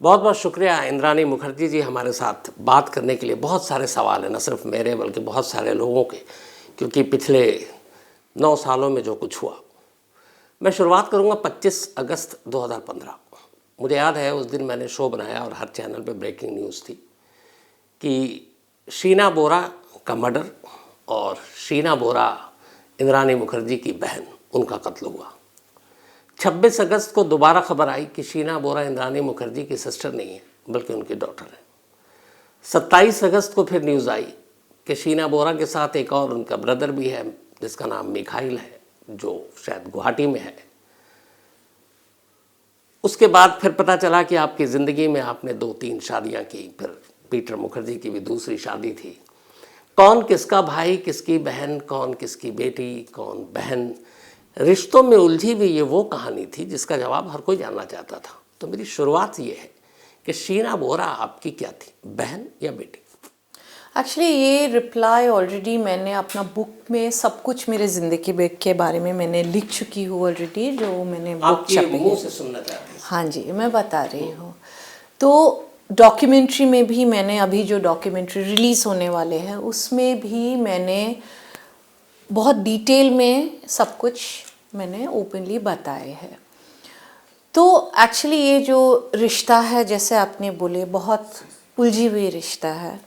बहुत बहुत शुक्रिया इंद्रानी मुखर्जी जी हमारे साथ बात करने के लिए। बहुत सारे सवाल हैं, न सिर्फ मेरे बल्कि बहुत सारे लोगों के, क्योंकि पिछले 9 सालों में जो कुछ हुआ। मैं शुरुआत करूंगा 25 अगस्त 2015। मुझे याद है उस दिन मैंने शो बनाया और हर चैनल पे ब्रेकिंग न्यूज़ थी कि शीना बोरा का मर्डर और शीना बोरा इंद्रानी मुखर्जी की बहन, उनका कत्ल हुआ। 26 अगस्त को दोबारा खबर आई कि शीना बोरा इंद्रानी मुखर्जी की सिस्टर नहीं है बल्कि उनकी डॉटर है। 27 अगस्त को फिर न्यूज़ आई कि शीना बोरा के साथ एक और उनका ब्रदर भी है जिसका नाम मिखाइल है, जो शायद गुवाहाटी में है। उसके बाद फिर पता चला कि आपकी ज़िंदगी में आपने 2-3 शादियां की, फिर पीटर मुखर्जी की भी दूसरी शादी थी। कौन किसका भाई, किसकी बहन, कौन किसकी बेटी, कौन बहन, रिश्तों में उलझी हुई ये वो कहानी थी जिसका जवाब हर कोई जानना चाहता था। तो मेरी शुरुआत ये है कि शीना बोरा आपकी क्या थी, बहन या बेटी? एक्चुअली ये रिप्लाई ऑलरेडी मैंने अपना बुक में सब कुछ मेरे ज़िंदगी के बारे में मैंने लिख चुकी हूँ ऑलरेडी, जो मैंने बुक छपी मुंह से सुनना चाहते हैं। हाँ जी, मैं बता रही हूँ। तो डॉक्यूमेंट्री में भी मैंने, अभी जो डॉक्यूमेंट्री रिलीज़ होने वाले हैं उसमें भी मैंने बहुत डिटेल में सब कुछ मैंने ओपनली बताए हैं। तो एक्चुअली ये जो रिश्ता है, जैसे आपने बोले, बहुत उलझी हुई रिश्ता है।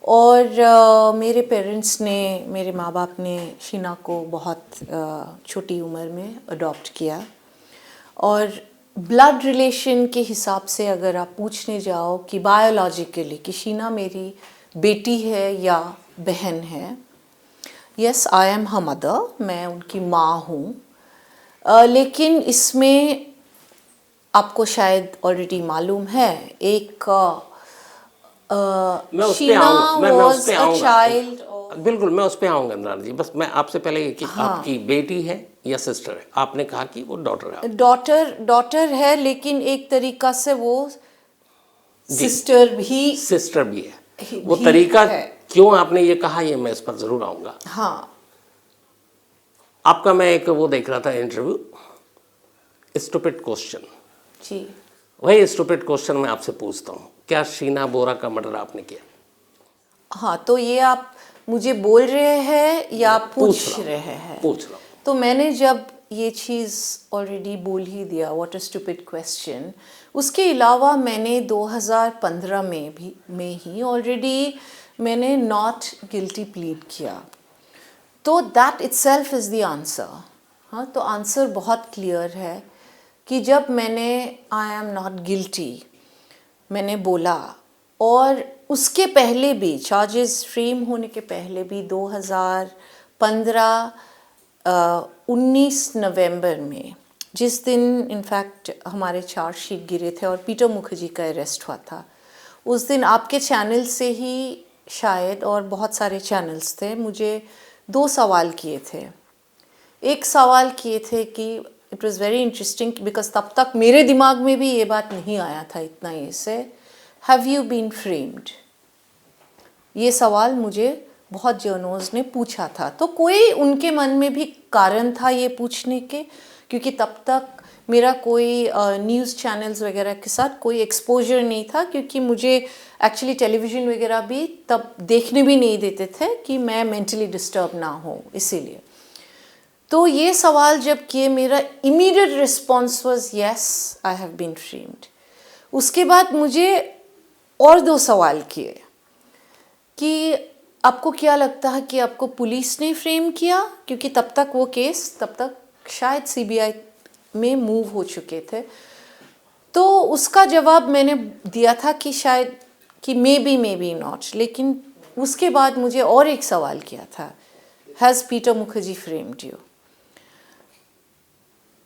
और मेरे पेरेंट्स ने, मेरे माँ बाप ने शीना को बहुत छोटी उम्र में अडॉप्ट किया। और ब्लड रिलेशन के हिसाब से अगर आप पूछने जाओ कि बायोलॉजिकली कि शीना मेरी बेटी है या बहन है, yes I am her mother, मैं उनकी माँ हूँ। लेकिन इसमें आपको शायद ऑलरेडी मालूम है, एक शीना वाज अ चाइल्ड। बिल्कुल, मैं उस पर आऊँगा इंद्रानी जी। बस मैं आपसे पहले कि आपकी बेटी है या सिस्टर है? आपने कहा कि वो डॉटर है। डॉटर है, लेकिन एक तरीका से वो सिस्टर भी है। वो तरीका है। क्यों आपने ये कहा, ये मैं इस पर ज़रूर आऊँगा। हाँ, आपका मैं एक वो देख रहा था इंटरव्यू, स्टूपिड क्वेश्चन जी। वही स्टूपिड क्वेश्चन मैं आपसे पूछता हूँ, क्या शीना बोरा का मर्डर आपने किया? हाँ, तो ये आप मुझे बोल रहे हैं या पूछ रहे हैं? पूछ रहा हूँ। तो मैंने जब ये चीज़ ऑलरेडी बोल ही दिया, व्हाट अ स्टूपिड क्वेश्चन। उसके अलावा मैंने 2015 में ही ऑलरेडी मैंने नॉट गिल्टी प्लीड किया। तो that itself is the answer. हाँ, तो आंसर बहुत क्लियर है कि जब मैंने आई एम नॉट गिल्टी मैंने बोला, और उसके पहले भी चार्जेस फ्रेम होने के पहले भी 2015 19 नवंबर में, जिस दिन इनफैक्ट हमारे चार्जशीट गिरे थे और पीटर मुखर्जी का अरेस्ट हुआ था, उस दिन आपके चैनल से ही शायद, और बहुत सारे चैनल्स थे, मुझे 2 सवाल किए थे। एक सवाल किए थे कि it was very interesting, because तब तक मेरे दिमाग में भी ये बात नहीं आया था इतना ये से, हैव यू बीन फ्रेम्ड? ये सवाल मुझे बहुत जर्नलिस्ट ने पूछा था। तो कोई उनके मन में भी कारण था ये पूछने के, क्योंकि तब तक मेरा कोई न्यूज़ चैनल्स वगैरह के साथ कोई एक्सपोजर नहीं था, क्योंकि मुझे एक्चुअली टेलीविज़न वगैरह भी तब देखने भी नहीं देते थे कि मैं मेंटली डिस्टर्ब ना हो, इसीलिए। तो ये सवाल जब किए, मेरा immediate response was yes, I have been framed. उसके बाद मुझे और 2 सवाल किए कि आपको क्या लगता है कि आपको पुलिस ने फ्रेम किया, क्योंकि तब तक वो केस तब तक शायद सीबीआई में मूव हो चुके थे। तो उसका जवाब मैंने दिया था कि शायद, कि मे बी नॉट। लेकिन उसके बाद मुझे और एक सवाल किया था, has Peter Mukherjee framed you?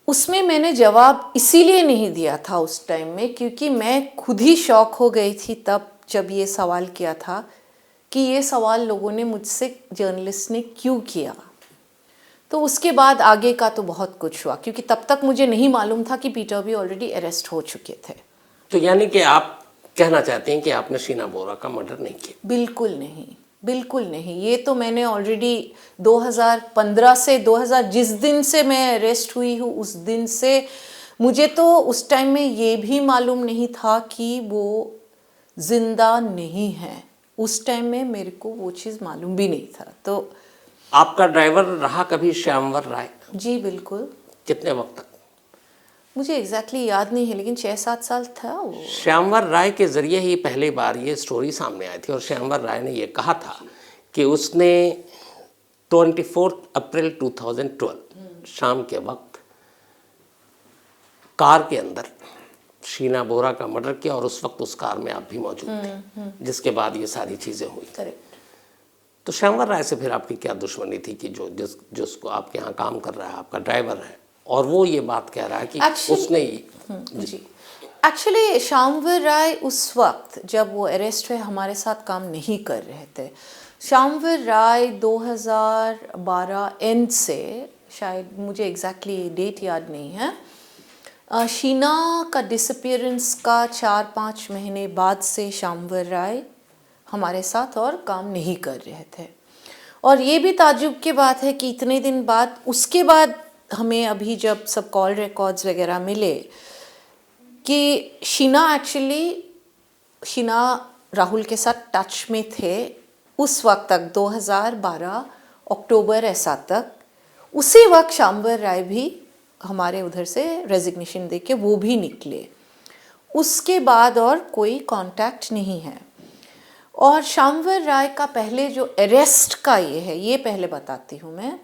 उसमें मैंने जवाब इसीलिए नहीं दिया था उस टाइम में, क्योंकि मैं खुद ही शॉक हो गई थी तब जब ये सवाल किया था कि ये सवाल लोगों ने मुझसे, जर्नलिस्ट ने क्यों किया। तो उसके बाद आगे का तो बहुत कुछ हुआ, क्योंकि तब तक मुझे नहीं मालूम था कि पीटर भी ऑलरेडी अरेस्ट हो चुके थे। तो यानी कि आप कहना चाहते हैं कि आपने शीना बोरा का मर्डर नहीं किया? बिल्कुल नहीं, बिल्कुल नहीं। ये तो मैंने ऑलरेडी 2015 से 2000, जिस दिन से मैं अरेस्ट हुई हूँ उस दिन से मुझे तो उस टाइम में ये भी मालूम नहीं था कि वो जिंदा नहीं है। उस टाइम में मेरे को वो चीज़ मालूम भी नहीं था। तो आपका ड्राइवर रहा कभी श्यामवर राय? जी बिल्कुल। कितने वक्त तक? मुझे एग्जैक्टली याद नहीं है, लेकिन 6-7 साल था वो। श्यामवर राय के जरिए ही पहली बार ये स्टोरी सामने आई थी और श्यामवर राय ने ये कहा था कि उसने 24 अप्रैल 2012 शाम के वक्त कार के अंदर शीना बोरा का मर्डर किया और उस वक्त उस कार में आप भी मौजूद थे, जिसके बाद ये सारी चीज़ें हुई। करेक्ट। तो श्यामवर राय से फिर आपकी क्या दुश्मनी थी कि जिसको आपके यहाँ काम कर रहा है, आपका ड्राइवर है, और वो ये बात कह रहा है कि उसने ही जी एक्चुअली श्यामवर राय उस वक्त जब वो अरेस्ट हुए हमारे साथ काम नहीं कर रहे थे। श्यामवर राय 2012 एंड से, शायद मुझे एग्जैक्टली डेट याद नहीं है, शीना का डिसअपियरेंस का 4-5 महीने बाद से श्यामवर राय हमारे साथ और काम नहीं कर रहे थे। और ये भी ताज्जुब की बात है कि इतने दिन बाद, उसके बाद हमें अभी जब सब कॉल रिकॉर्ड्स वगैरह मिले कि शीना राहुल के साथ टच में थे उस वक्त तक, 2012 अक्टूबर ऐसा तक। उसी वक्त श्यामवर राय भी हमारे उधर से रेजिग्नेशन दे के वो भी निकले। उसके बाद और कोई कांटेक्ट नहीं है। और श्यामवर राय का पहले जो अरेस्ट का ये है, ये पहले बताती हूँ मैं।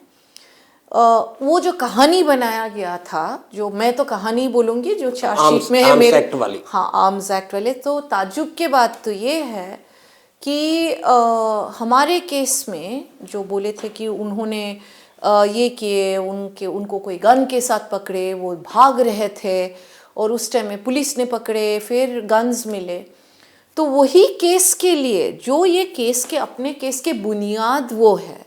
वो जो कहानी बनाया गया था, जो मैं तो कहानी बोलूँगी जो चार्जशीट में है मेरे, एक्ट वाली। हाँ, आर्म्स एक्ट वाले। तो ताज्जुब के बात तो ये है कि हमारे केस में जो बोले थे कि उन्होंने ये किए, उनको कोई गन के साथ पकड़े, वो भाग रहे थे और उस टाइम में पुलिस ने पकड़े, फिर गन्स मिले। तो वही केस के लिए जो ये केस के अपने केस के बुनियाद वो है,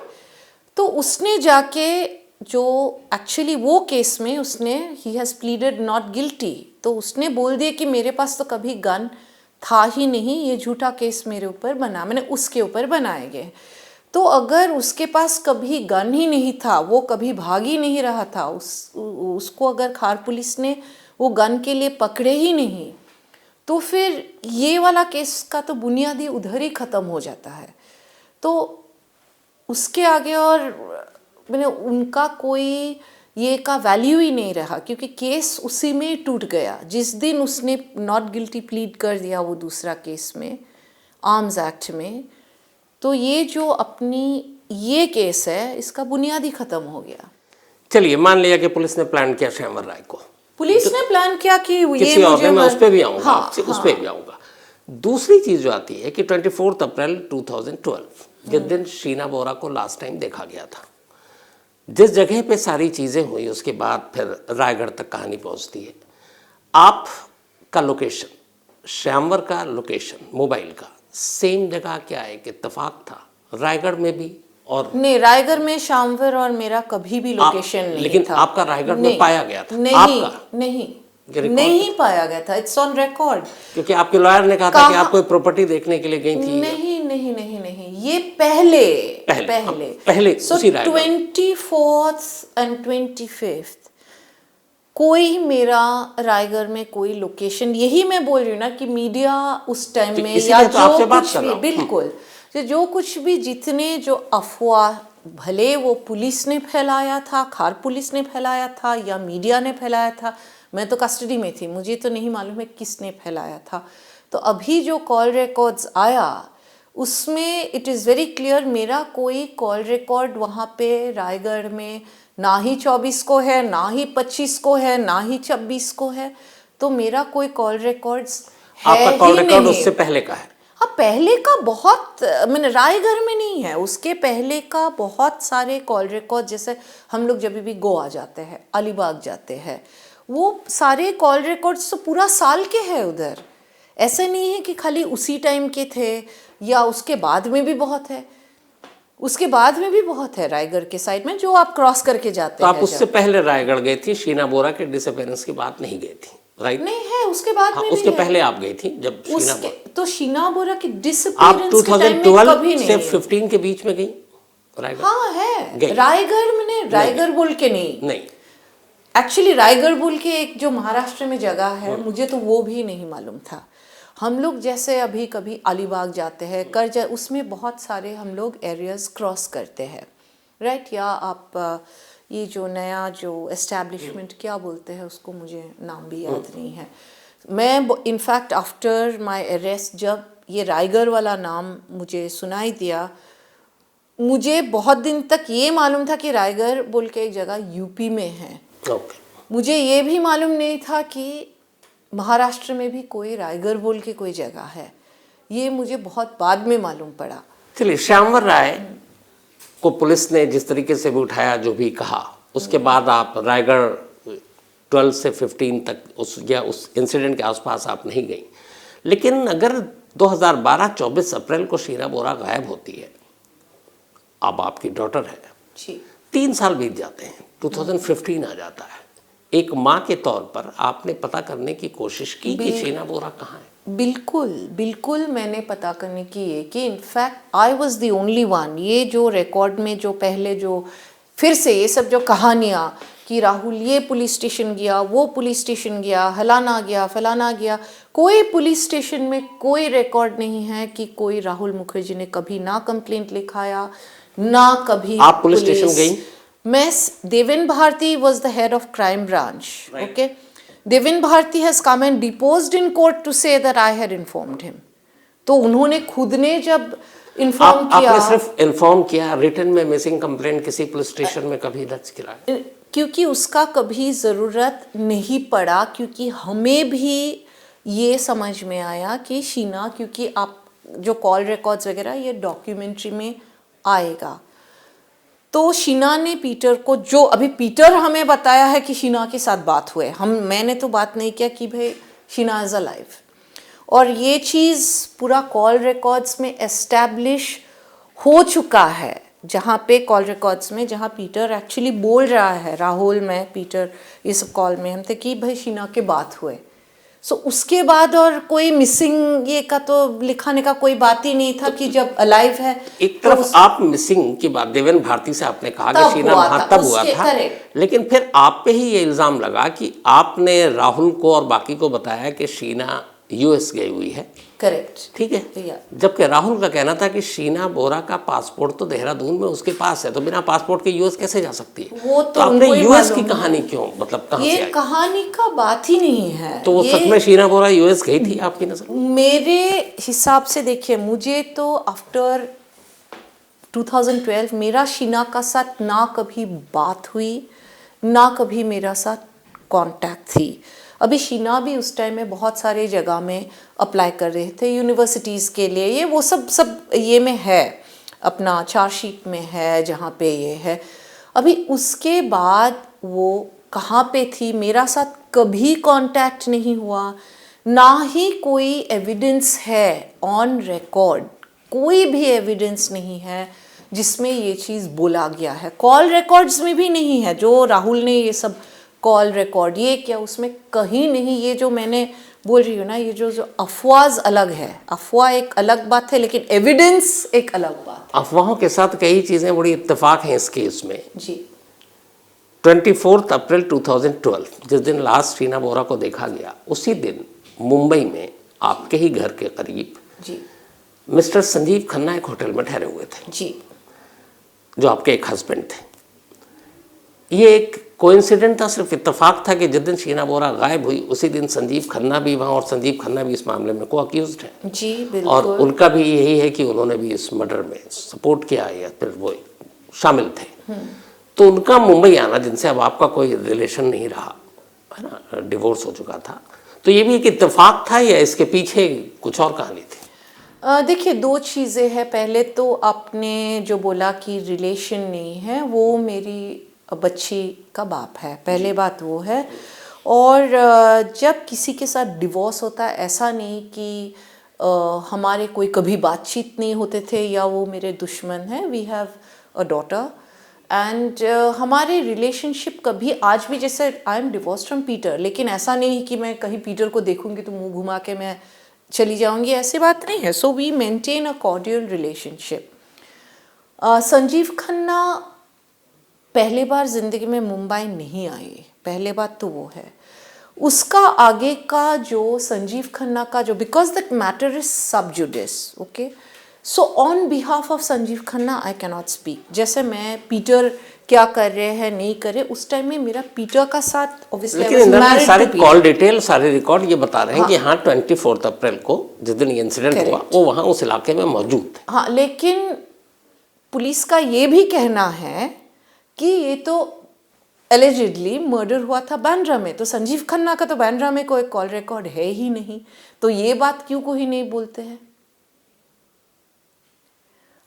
तो उसने जाके जो एक्चुअली वो केस में उसने he has pleaded not guilty. तो उसने बोल दिया कि मेरे पास तो कभी गन था ही नहीं, ये झूठा केस मेरे ऊपर बना, मैंने उसके ऊपर बनाए गए। तो अगर उसके पास कभी गन ही नहीं था, वो कभी भाग ही नहीं रहा था, उसको अगर खार पुलिस ने वो गन के लिए पकड़े ही नहीं, तो फिर ये वाला केस का तो बुनियादी उधर ही ख़त्म हो जाता है। तो उसके आगे और मैंने उनका कोई ये का वैल्यू ही नहीं रहा, क्योंकि केस उसी में टूट गया जिस दिन उसने नॉट गिल्टी प्लीड कर दिया वो दूसरा केस में, आर्म्स एक्ट में। तो ये जो अपनी ये केस है, इसका बुनियादी ख़त्म हो गया। चलिए, मान लिया कि पुलिस ने प्लान किया श्यामवर राय को, पुलिस ने प्लान किया कि ये किसी और मुझे मैं उस पर भी आऊँगा, हाँ, उस पर भी आऊँगा। दूसरी चीज़ जो आती है कि 24 अप्रैल 2012 जिस दिन शीना बोरा को लास्ट टाइम देखा गया था, जिस जगह पे सारी चीज़ें हुई, उसके बाद फिर रायगढ़ तक कहानी पहुंचती है। आपका लोकेशन, श्यामवर का लोकेशन मोबाइल का सेम जगह, क्या है कि इत्तेफाक था रायगढ़ में भी? और नहीं, रायगढ़ में श्यामवर और मेरा कभी भी लोकेशन नहीं लेकिन था। आपका रायगढ़ में पाया गया था? नहीं, आपका नहीं पाया गया था। It's on record. क्योंकि आपके लॉयर ने कहा था कि आप कोई प्रॉपर्टी देखने के लिए गई थी। नहीं, ये पहले सो 24th and 25th कोई मेरा रायगढ़ में कोई लोकेशन, यही मैं बोल रही हूँ ना कि मीडिया उस टाइम में या जो कुछ भी, बिल्कुल जो कुछ भी, जितने जो अफवाह, भले वो पुलिस ने फैलाया था, खार पुलिस ने फैलाया था या मीडिया ने फैलाया था, मैं तो कस्टडी में थी, मुझे तो नहीं मालूम है किसने फैलाया था। तो अभी जो कॉल रिकॉर्ड्स आया उसमें इट इज़ वेरी क्लियर, मेरा कोई कॉल रिकॉर्ड वहाँ पे रायगढ़ में ना ही 24 को है, ना ही 25 को है, ना ही 26 को है। तो मेरा कोई कॉल रिकॉर्ड्स है आपका कॉल ही रिकॉर्ड नहीं। उससे पहले का है? हाँ, पहले का बहुत, मैंने रायगढ़ में नहीं है, उसके पहले का बहुत सारे कॉल रिकॉर्ड, जैसे हम लोग जब भी गोवा जाते हैं, अलीबाग जाते हैं, वो सारे कॉल रिकॉर्ड्स तो पूरा साल के हैं उधर। ऐसा नहीं है कि खाली उसी टाइम के थे या उसके बाद में भी बहुत है, उसके बाद में भी बहुत है रायगढ़ के साइड में जो आप क्रॉस करके जाते तो हैं। आप उससे पहले रायगढ़ गई थी, शीना बोरा के डिसअपियरेंस की बात नहीं गई थी, राइट? नहीं है, उसके बाद में उसके भी पहले आप गई थी जब शीना बोरा, तो शीना बोरा की आप डिसअपियरेंस के टाइम में कभी 2012 नहीं से है। 15 के बीच में गई रायगढ़? हाँ है, गई। रायगढ़, मैंने रायगढ़ बोल के नहीं, एक्चुअली रायगढ़ बोल के एक जो महाराष्ट्र में जगह है, मुझे तो वो भी नहीं मालूम था। हम लोग जैसे अभी कभी अलीबाग जाते हैं, उसमें बहुत सारे हम लोग एरियाज क्रॉस करते हैं, राइट। या आप ये जो नया जो एस्टैब्लिशमेंट क्या बोलते हैं उसको, मुझे नाम भी याद नहीं है। मैं इनफैक्ट आफ्टर माय अरेस्ट जब ये रायगढ़ वाला नाम मुझे सुनाई दिया, मुझे बहुत दिन तक ये मालूम था कि रायगढ़ बोल के एक जगह यूपी में है। ओके। मुझे ये भी मालूम नहीं था कि महाराष्ट्र में भी कोई रायगढ़ बोल के कोई जगह है। ये मुझे बहुत बाद में मालूम पड़ा। चलिए, श्यामवर राय को पुलिस ने जिस तरीके से भी उठाया, जो भी कहा, उसके बाद आप रायगढ़ 12 से 15 तक उस इंसिडेंट के आसपास आप नहीं गई। लेकिन अगर 2012-24 अप्रैल को शीना बोरा गायब होती है, अब आपकी डॉटर है जी, 3 साल बीत जाते हैं, 2015 आ जाता है। एक माँ के तौर पर आपने पता करने की कोशिश की कि शीना बोरा कहाँ है? बिल्कुल बिल्कुल मैंने पता करने की है कि in fact I was the only one. ये जो रिकॉर्ड में जो पहले जो फिर से ये सब जो कहानियाँ कि राहुल ये पुलिस स्टेशन गया, वो पुलिस स्टेशन गया, फलाना गया, कोई पुलिस स्टेशन में कोई रिकॉर्ड नहीं है कि कोई राहुल मुखर्जी ने कभी ना कंप्लेंट लिखाया, ना कभी आप पुलिस स्टेशन गई? मैं Deven Bharti was the head of crime branch. Right. Okay, Deven Bharti has come and deposed in court to say that I had informed him. तो उन्होंने खुद ने जब इन्फॉर्म किया, आपने सिर्फ इन्फॉर्म किया, रिटन में मिसिंग कंप्लेंट किसी पुलिस स्टेशन में कभी दर्ज किया? क्योंकि उसका कभी ज़रूरत नहीं पड़ा, क्योंकि हमें भी ये समझ में आया कि शीना, क्योंकि आप जो कॉल रिकॉर्ड्स वगैरह ये डॉक्यूमेंट्री में आएगा, तो शीना ने पीटर को, जो अभी पीटर हमें बताया है कि शीना के साथ बात हुए, मैंने तो बात नहीं किया कि भाई शीना इज़ अलाइव, और ये चीज़ पूरा कॉल रिकॉर्ड्स में एस्टैब्लिश हो चुका है, जहाँ पे कॉल रिकॉर्ड्स में जहाँ पीटर एक्चुअली बोल रहा है, राहुल, मैं, पीटर, इस कॉल में हम थे कि भाई शीना के बात हुए। सो उसके बाद और कोई मिसिंग ये का तो लिखाने का कोई बात ही नहीं था कि जब अलाइव है। एक तरफ आप मिसिंग की बात देवेन भारती से आपने कहा कि शीना वहाँ तब हुआ था, लेकिन फिर आप पे ही ये इल्ज़ाम लगा कि आपने राहुल को और बाकी को बताया कि शीना यूएस गई हुई है। करेक्ट, ठीक है। जबकि राहुल का कहना था कि शीना बोरा का पासपोर्ट तो देहरादून में उसके पास है, तो बिना पासपोर्ट के यूएस कैसे जा सकती है? वो तो आपने यूएस की कहानी क्यों, मतलब कहाँ से आई? ये कहानी का बात ही नहीं है। तो वो सच में शीना बोरा यूएस गई थी आपकी नजर? मेरे हिसाब से देखिए, मुझे तो आफ्टर 2012 मेरा शीना का साथ ना कभी बात हुई, ना कभी मेरा साथ कांटेक्ट थी। अभी शीना भी उस टाइम में बहुत सारे जगह में अप्लाई कर रहे थे यूनिवर्सिटीज़ के लिए, ये वो सब ये में है, अपना चार्जशीट में है जहाँ पे ये है। अभी उसके बाद वो कहाँ पे थी, मेरा साथ कभी कांटेक्ट नहीं हुआ, ना ही कोई एविडेंस है ऑन रिकॉर्ड, कोई भी एविडेंस नहीं है जिसमें ये चीज़ बोला गया है। कॉल रिकॉर्ड्स में भी नहीं है, जो राहुल ने ये सब कॉल रिकॉर्ड ये क्या, उसमें कहीं नहीं। ये जो मैंने बोल रही हूँ ना, ये जो अफवाह अलग है, अफवाह एक अलग बात है, लेकिन एविडेंस एक अलग बात है। अफवाहों के साथ कई चीज़ें बड़ी इत्तेफाक हैं इस केस में। जी, 24 अप्रैल 2012 जिस दिन लास्ट शीना बोरा को देखा गया, उसी दिन मुंबई में आपके ही घर के करीब जी, मिस्टर संजीव खन्ना एक होटल में ठहरे हुए थे, जी, जो आपके एक हस्बैंड थे। ये एक कोइंसिडेंट था, सिर्फ इत्तेफाक था कि जिस दिन शीना बोरा गायब हुई उसी दिन संजीव खन्ना भी वहाँ, और संजीव खन्ना भी इस मामले में को अक्यूज्ड है। जी, बिल्कुल। और उनका भी यही है कि उन्होंने भी इस मर्डर में सपोर्ट किया या फिर वो शामिल थे। तो उनका मुंबई आना, जिनसे अब आपका कोई रिलेशन नहीं रहा है ना, डिवोर्स हो चुका था, तो ये भी एक इत्तेफाक था या इसके पीछे कुछ और कहानी थी? देखिए, दो चीज़ें हैं। पहले तो आपने जो बोला कि रिलेशन नहीं है, वो मेरी बच्ची का बाप है, पहले बात वो है। और जब किसी के साथ डिवोर्स होता है, ऐसा नहीं कि हमारे कोई कभी बातचीत नहीं होते थे या वो मेरे दुश्मन हैं। We have a daughter and हमारे रिलेशनशिप कभी आज भी, जैसे I am divorced from Peter, लेकिन ऐसा नहीं कि मैं कहीं पीटर को देखूंगी तो मुंह घुमा के मैं चली जाऊंगी, ऐसी बात नहीं है। So we maintain a cordial relationship. Sanjeev Khanna पहली बार ज़िंदगी में मुंबई नहीं आई, पहले बात तो वो है। उसका आगे का जो संजीव खन्ना का जो, बिकॉज दैट मैटर इज सब जुडिस, okay, so on behalf of Sanjeev Khanna I cannot speak. जैसे मैं पीटर क्या कर रहे हैं नहीं कर रहे, उस टाइम में मेरा पीटर का साथ लेकिन सारे कॉल डिटेल सारे रिकॉर्ड ये बता रहे हैं कि हाँ 24 अप्रैल को जिस दिन ये इंसिडेंट हुआ वो वहाँ उस इलाके में मौजूद थे। हाँ, लेकिन पुलिस का ये भी कहना है कि ये तो एलिजिडली मर्डर हुआ था बांद्रा में, तो संजीव खन्ना का तो बांद्रा में कोई कॉल रिकॉर्ड है ही नहीं, तो ये बात क्यों कोई नहीं बोलते हैं?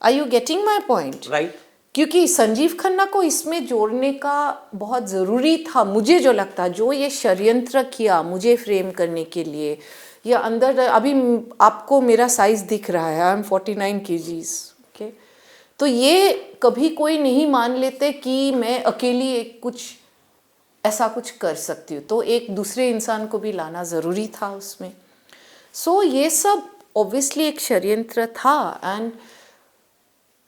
Are you getting my point? Right. क्योंकि संजीव खन्ना को इसमें जोड़ने का बहुत ज़रूरी था, मुझे जो लगता, जो ये षड्यंत्र किया मुझे फ्रेम करने के लिए, या अंदर अभी आपको मेरा साइज दिख रहा है, आई एम 49 kgs, ओके, तो ये कभी कोई नहीं मान लेते कि मैं अकेली एक कुछ ऐसा कुछ कर सकती हूँ, तो एक दूसरे इंसान को भी लाना ज़रूरी था उसमें। सो ये सब ऑब्वियसली एक षड्यंत्र था। And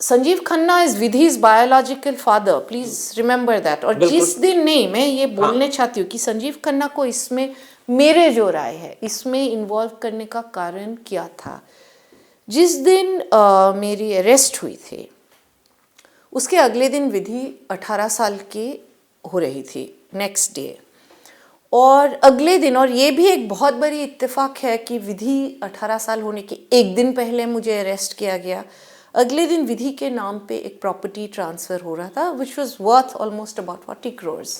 Sanjeev Khanna is Vidhi's biological father, please remember that. और जिस दिन, नहीं मैं ये बोलने चाहती हूँ कि संजीव खन्ना को इसमें, मेरे जो राय है, इसमें इन्वॉल्व करने का कारण क्या था, जिस दिन मेरी अरेस्ट हुई थी उसके अगले दिन विधि 18 साल की हो रही थी, नेक्स्ट डे। और अगले दिन, और ये भी एक बहुत बड़ी इत्तेफाक है कि विधि 18 साल होने के एक दिन पहले मुझे अरेस्ट किया गया। अगले दिन विधि के नाम पे एक प्रॉपर्टी ट्रांसफ़र हो रहा था which was worth almost about 40 crores।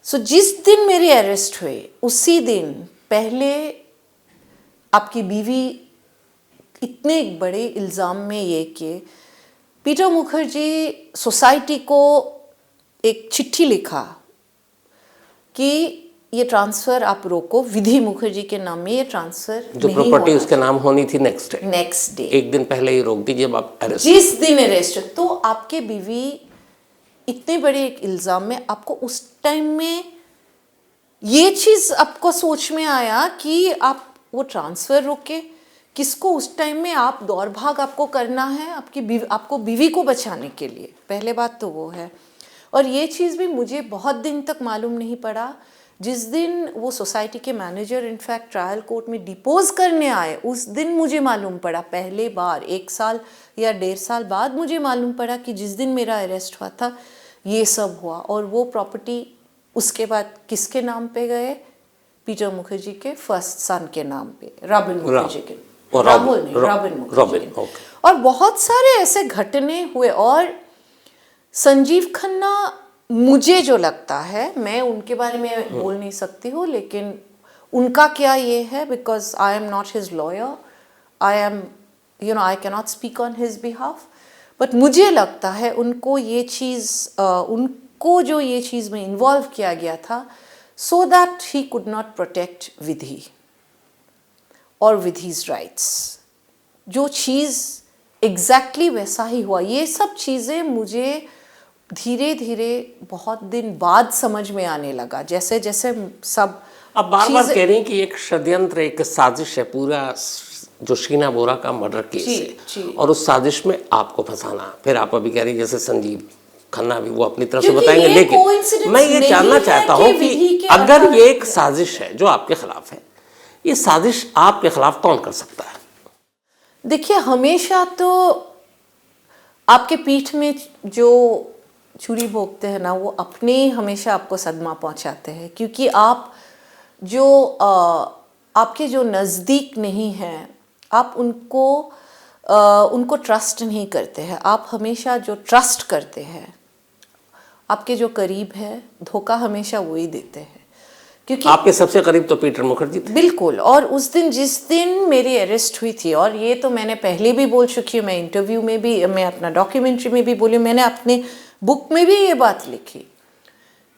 सो जिस दिन मेरी अरेस्ट हुई उसी दिन पहले आपकी बीवी इतने एक बड़े इल्ज़ाम में ये कि पीटर मुखर्जी सोसाइटी को एक चिट्ठी लिखा कि ये ट्रांसफ़र आप रोको, विधि मुखर्जी के नाम में ये ट्रांसफ़र जो प्रॉपर्टी उसके नाम होनी थी नेक्स्ट डे, एक दिन पहले ही रोक दीजिए आप अरेस्ट। जिस दिन अरेस्ट, तो आपके बीवी इतने बड़े एक इल्ज़ाम में, आपको उस टाइम में ये चीज़ आपको सोच में आया कि आप वो ट्रांसफ़र रोके, किसको? उस टाइम में आप दौड़ भाग आपको करना है आपको बीवी को बचाने के लिए, पहले बात तो वो है। और ये चीज़ भी मुझे बहुत दिन तक मालूम नहीं पड़ा। जिस दिन वो सोसाइटी के मैनेजर इनफैक्ट ट्रायल कोर्ट में डिपोज करने आए, उस दिन मुझे मालूम पड़ा, पहले बार 1 साल या 1.5 साल बाद मुझे मालूम पड़ा कि जिस दिन मेरा अरेस्ट हुआ था ये सब हुआ। और वो प्रॉपर्टी उसके बाद किसके नाम पे गए? पीटर मुखर्जी के फर्स्ट सन के नाम पे, रॉबिन मुखर्जी के, रॉबिन मुखर्जी। और बहुत सारे ऐसे घटने हुए। और संजीव खन्ना, मुझे जो लगता है, मैं उनके बारे में बोल नहीं सकती हूँ, लेकिन उनका क्या ये है, because I am not his lawyer, I am I cannot speak on his behalf, but मुझे लगता है उनको ये चीज़, उनको जो ये चीज़ में इन्वॉल्व किया गया था so that he could not protect Vidhi और विधि's राइट्स। जो चीज़ एग्जैक्टली वैसा ही हुआ। ये सब चीज़ें मुझे धीरे धीरे बहुत दिन बाद समझ में आने लगा, जैसे जैसे सब। अब बार-बार कह रही हैं कि एक षड्यंत्र, एक साजिश है पूरा, जो शीना बोरा का मर्डर केस है, और उस साजिश में आपको फंसाना। फिर आप अभी कह रही जैसे संजीव खन्ना भी वो अपनी तरफ से बताएंगे, लेकिन मैं ये जानना चाहता हूँ कि अगर ये एक साजिश है जो आपके खिलाफ है, ये साजिश आपके खिलाफ कौन कर सकता है? देखिए, हमेशा तो आपके पीठ में जो छुरी भोंकते हैं ना, वो अपने हमेशा आपको सदमा पहुंचाते हैं, क्योंकि आप जो आपके जो नज़दीक नहीं हैं, आप उनको ट्रस्ट नहीं करते हैं। आप हमेशा जो ट्रस्ट करते हैं, आपके जो करीब है, धोखा हमेशा वही देते हैं। क्योंकि आपके सबसे करीब तो पीटर मुखर्जी थे। बिल्कुल। और उस दिन, जिस दिन मेरी अरेस्ट हुई थी, और ये तो मैंने पहले भी बोल चुकी हूँ, मैं इंटरव्यू में भी, मैं अपना डॉक्यूमेंट्री में भी बोली, मैंने अपने बुक में भी ये बात लिखी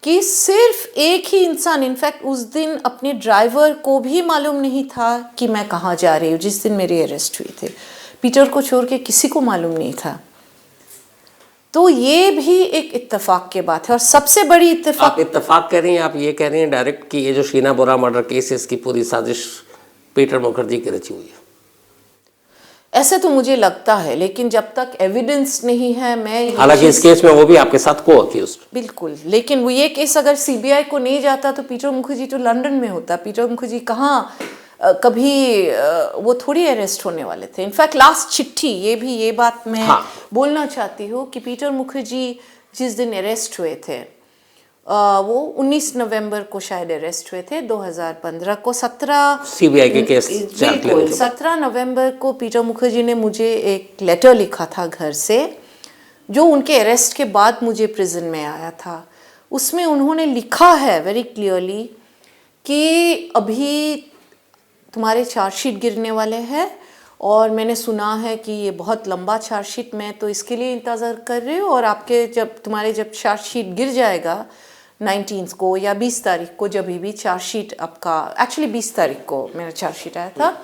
कि सिर्फ एक ही इंसान, इनफैक्ट उस दिन अपने ड्राइवर को भी मालूम नहीं था कि मैं कहाँ जा रही हूँ, जिस दिन मेरी अरेस्ट हुई थी। पीटर को छोड़ के किसी को मालूम नहीं था। तो ये भी एक इत्तेफाक की बात है। और सबसे बड़ी इत्तेफाक, आप इत्तेफाक कह रही हैं, आप ये कह रही हैं डायरेक्ट कि ये जो शीना बोरा मर्डर केस है, इसकी पूरी साजिश पीटर मुखर्जी की रची हुई है? ऐसे तो मुझे लगता है, लेकिन जब तक एविडेंस नहीं है मैं हालांकि इस केस में वो भी आपके साथ को अक्यूज्ड। बिल्कुल, लेकिन वो ये केस अगर सीबीआई को नहीं जाता तो पीटर मुखर्जी तो लंदन में होता। पीटर मुखर्जी कहाँ कभी वो थोड़ी अरेस्ट होने वाले थे। इनफैक्ट लास्ट चिट्ठी, ये बात मैं बोलना चाहती हूँ कि पीटर मुखर्जी जिस दिन अरेस्ट हुए थे वो 19 नवंबर को शायद अरेस्ट हुए थे 2015 को। 17 सीबीआई के केस, बिल्कुल 17 नवंबर को पीटर मुखर्जी ने मुझे एक लेटर लिखा था घर से, जो उनके अरेस्ट के बाद मुझे प्रिजन में आया था। उसमें उन्होंने लिखा है वेरी क्लियरली कि अभी तुम्हारे चार्जशीट गिरने वाले हैं और मैंने सुना है कि ये बहुत लंबा चार्जशीट, मैं तो इसके लिए इंतज़ार कर रही हूँ। और आपके तुम्हारे जब चार्जशीट गिर जाएगा 19 को या 20 तारीख को, जब भी चार्जशीट आपका, एक्चुअली 20 तारीख को मेरा चार्जशीट आया था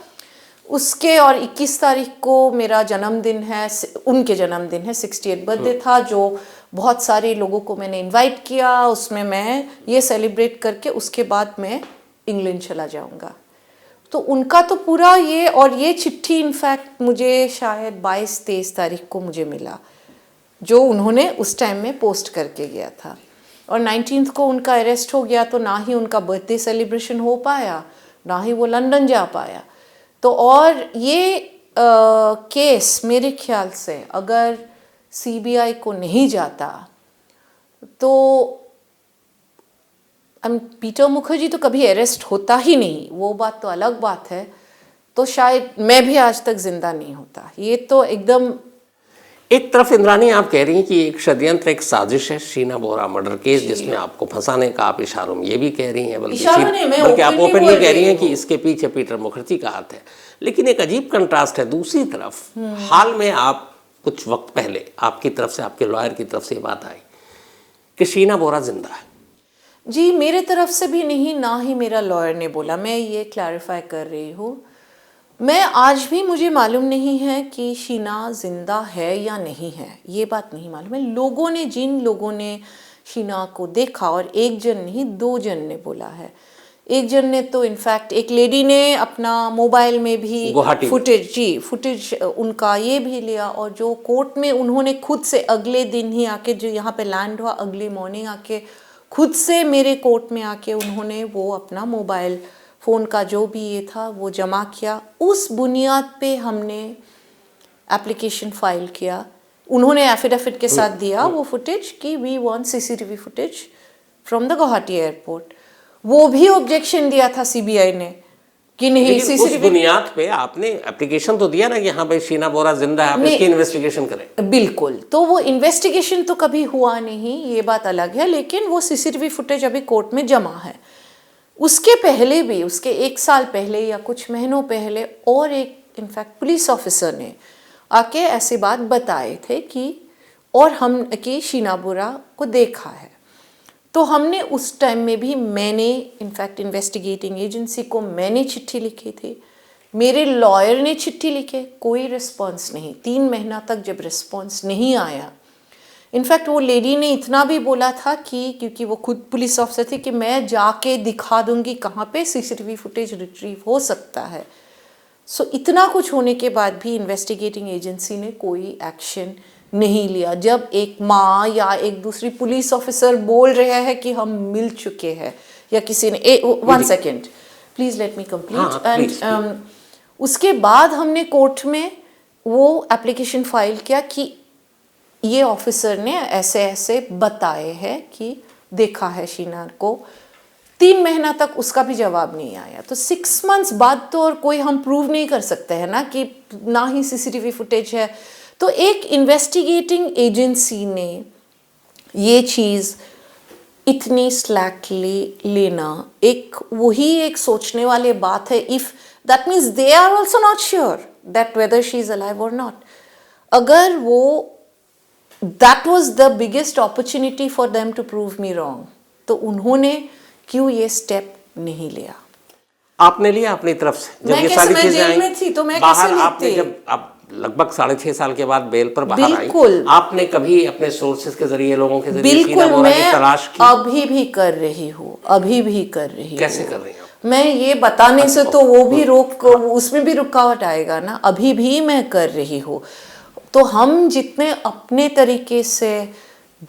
उसके, और 21 तारीख को मेरा जन्मदिन है, उनके जन्मदिन है, 68 बर्थडे था, जो बहुत सारे लोगों को मैंने इनवाइट किया। उसमें मैं ये सेलिब्रेट करके उसके बाद मैं इंग्लैंड चला जाऊंगा। तो उनका तो पूरा ये, और ये चिट्ठी इनफैक्ट मुझे शायद 22-23 तारीख को मुझे मिला, जो उन्होंने उस टाइम में पोस्ट करके गया था। और 19 को उनका अरेस्ट हो गया, तो ना ही उनका बर्थडे सेलिब्रेशन हो पाया, ना ही वो लंदन जा पाया। तो और ये केस मेरे ख्याल से अगर सीबीआई को नहीं जाता तो पीटर मुखर्जी तो कभी अरेस्ट होता ही नहीं, वो बात तो अलग बात है। तो शायद मैं भी आज तक जिंदा नहीं होता। ये तो एकदम, एक तरफ इंद्राणी आप कह रही हैं कि एक षड्यंत्र, एक साजिश है शीना बोरा मर्डर केस, जिसमें आपको फंसाने का आप इशारों में ये भी कह रही हैं, बल्कि आप ओपनली कह रही हैं कि इसके पीछे पीटर मुखर्जी का हाथ है। लेकिन एक अजीब कंट्रास्ट है दूसरी तरफ, हाल में आप कुछ वक्त पहले आपकी तरफ से, आपके लॉयर की तरफ से ये बात आई कि शीना बोरा जिंदा है। जी, मेरे तरफ से भी नहीं, ना ही मेरा लॉयर ने बोला। मैं ये क्लैरिफाई कर रही हूँ, मैं आज भी मुझे मालूम नहीं है कि शीना जिंदा है या नहीं है, ये बात नहीं मालूम है। लोगों ने, जिन लोगों ने शीना को देखा, और एक जन नहीं 2 जन ने बोला है। एक जन ने तो इनफैक्ट एक लेडी ने अपना मोबाइल में भी फुटेज उनका ये भी लिया, और जो कोर्ट में उन्होंने खुद से अगले दिन ही आके, जो यहाँ पे लैंड हुआ अगले मॉर्निंग आके, खुद से मेरे कोर्ट में आके उन्होंने वो अपना मोबाइल फ़ोन का जो भी ये था वो जमा किया। उस बुनियाद पे हमने एप्लीकेशन फाइल किया। उन्होंने एफिडेविट के साथ दिया वो फुटेज कि we want CCTV footage from the Guwahati airport. वो भी ऑब्जेक्शन दिया था सीबीआई ने कि नहीं, सीसीटीवी बुनियाद पे आपने एप्लीकेशन तो दिया ना कि हाँ भाई शीना बोरा जिंदा है, आप इसकी इन्वेस्टिगेशन करें। बिल्कुल, तो वो इन्वेस्टिगेशन तो कभी हुआ नहीं, ये बात अलग है, लेकिन वो सीसीटीवी फुटेज अभी कोर्ट में जमा है। उसके पहले भी, उसके 1 साल पहले या कुछ महीनों पहले, और एक इनफैक्ट पुलिस ऑफिसर ने आके ऐसी बात बताए थे कि, और हम कि शीना बोरा को देखा है। तो हमने उस टाइम में भी, मैंने इनफैक्ट इन्वेस्टिगेटिंग एजेंसी को मैंने चिट्ठी लिखी थी, मेरे लॉयर ने चिट्ठी लिखे, कोई रिस्पॉन्स नहीं। 3 महीना तक जब रिस्पॉन्स नहीं आया, इनफैक्ट वो लेडी ने इतना भी बोला था कि, क्योंकि वो खुद पुलिस ऑफिसर थी, कि मैं जाके दिखा दूंगी कहाँ पे सीसीटीवी फुटेज रिट्रीव हो सकता है। सो इतना कुछ होने के बाद भी इन्वेस्टिगेटिंग एजेंसी ने कोई एक्शन नहीं लिया। जब एक माँ या एक दूसरी पुलिस ऑफिसर बोल रहे हैं कि हम मिल चुके हैं, या किसी ने 1 second please let me complete, and उसके बाद हमने कोर्ट में वो एप्लीकेशन फाइल किया कि ये ऑफिसर ने ऐसे ऐसे बताए हैं कि देखा है शीना को। 3 महीना तक उसका भी जवाब नहीं आया। तो 6 मंथ्स बाद तो और कोई हम प्रूव नहीं कर सकते हैं ना कि ना ही सीसीटीवी फुटेज है। तो एक इन्वेस्टिगेटिंग एजेंसी ने ये चीज़ इतनी स्लैकली लेना, एक वही एक सोचने वाली बात है। If that means they are also not sure that whether she is alive और नॉट। अगर वो, that was the biggest opportunity for them to prove me wrong, तो उन्होंने क्यों ये स्टेप नहीं लिया? आपने लिया अपनी तरफ से? जब ये सारी चीजें आई तो मैं बाहर, आपने जब आप लगभग 6.5 साल के बाद बेल पर बाहर आई, आपने कभी अपने सोर्सेज के जरिए, लोगों के जरिए शीना बोरा की तलाश की? अभी भी कर रही हूँ, अभी भी कर रही हूँ। कैसे कर रही हूँ? मैं ये बताने से तो वो भी उसमें भी रुकावट आएगा ना। अभी भी मैं कर रही हूँ, तो हम जितने अपने तरीके से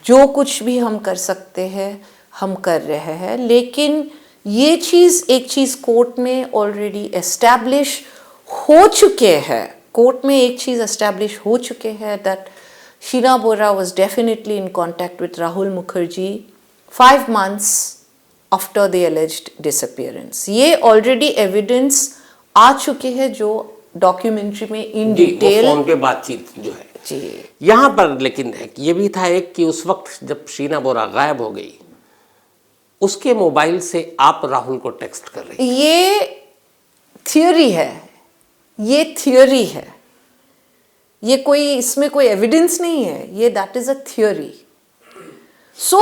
जो कुछ भी हम कर सकते हैं हम कर रहे हैं, लेकिन ये चीज़ एक चीज़ कोर्ट में ऑलरेडी एस्टैब्लिश हो चुके हैं, कोर्ट में एक चीज़ एस्टैब्लिश हो चुके हैं that Sheena Bora was definitely in contact with Rahul Mukherjee 5 months after the एलिज्ड disappearance. ये ऑलरेडी एविडेंस आ चुके हैं जो डॉक्यूमेंट्री में इन डिटेल फोन पे बातचीत जो है जी। यहाँ पर लेकिन ये भी था एक कि उस वक्त जब शीना बोरा गायब हो गई, उसके मोबाइल से आप राहुल को टेक्स्ट कर रही। ये थियोरी है, ये थियोरी है, ये कोई इसमें कोई एविडेंस नहीं है, ये दैट इज अ थियोरी। सो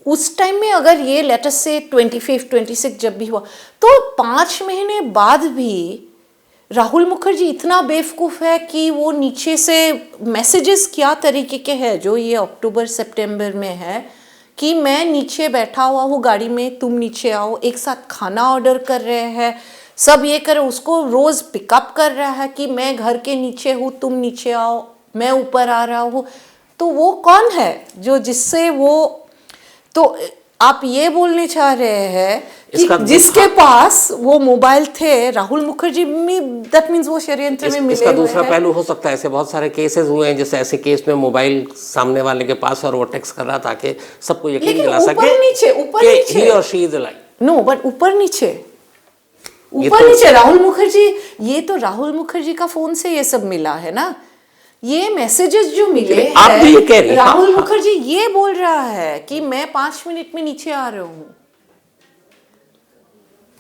उस टाइम में अगर ये लेट अस से 25, 26 जब भी हुआ, तो 5 महीने बाद भी राहुल मुखर्जी इतना बेवकूफ़ है कि वो नीचे से मैसेजेस क्या तरीके के हैं जो ये अक्टूबर सितंबर में है कि मैं नीचे बैठा हुआ हूँ गाड़ी में, तुम नीचे आओ, एक साथ खाना ऑर्डर कर रहे हैं, सब ये कर, उसको रोज़ पिकअप कर रहा है कि मैं घर के नीचे हूँ, तुम नीचे आओ, मैं ऊपर आ रहा हूँ। तो वो कौन है जो जिससे वो, तो आप ये बोलने चाह रहे हैं कि जिसके पास वो मोबाइल थे राहुल मुखर्जी में, दैट मीन्स वो षड्यंत्र में मिले। इसका दूसरा पहलू हो सकता है, ऐसे बहुत सारे केसेस हुए हैं जैसे ऐसे केस में मोबाइल सामने वाले के पास और वो टेक्स्ट कर रहा ताकि सबको यकीन दिला सके ऊपर नीचे he or she is alive। No but ऊपर नीचे राहुल मुखर्जी, ये तो राहुल मुखर्जी का फोन से ये सब मिला है ना, ये मैसेजेस जो मिले आप भी ये कह रही हैं, राहुल मुखर्जी ये बोल रहा है कि मैं 5 मिनट में नीचे आ रहा हूँ।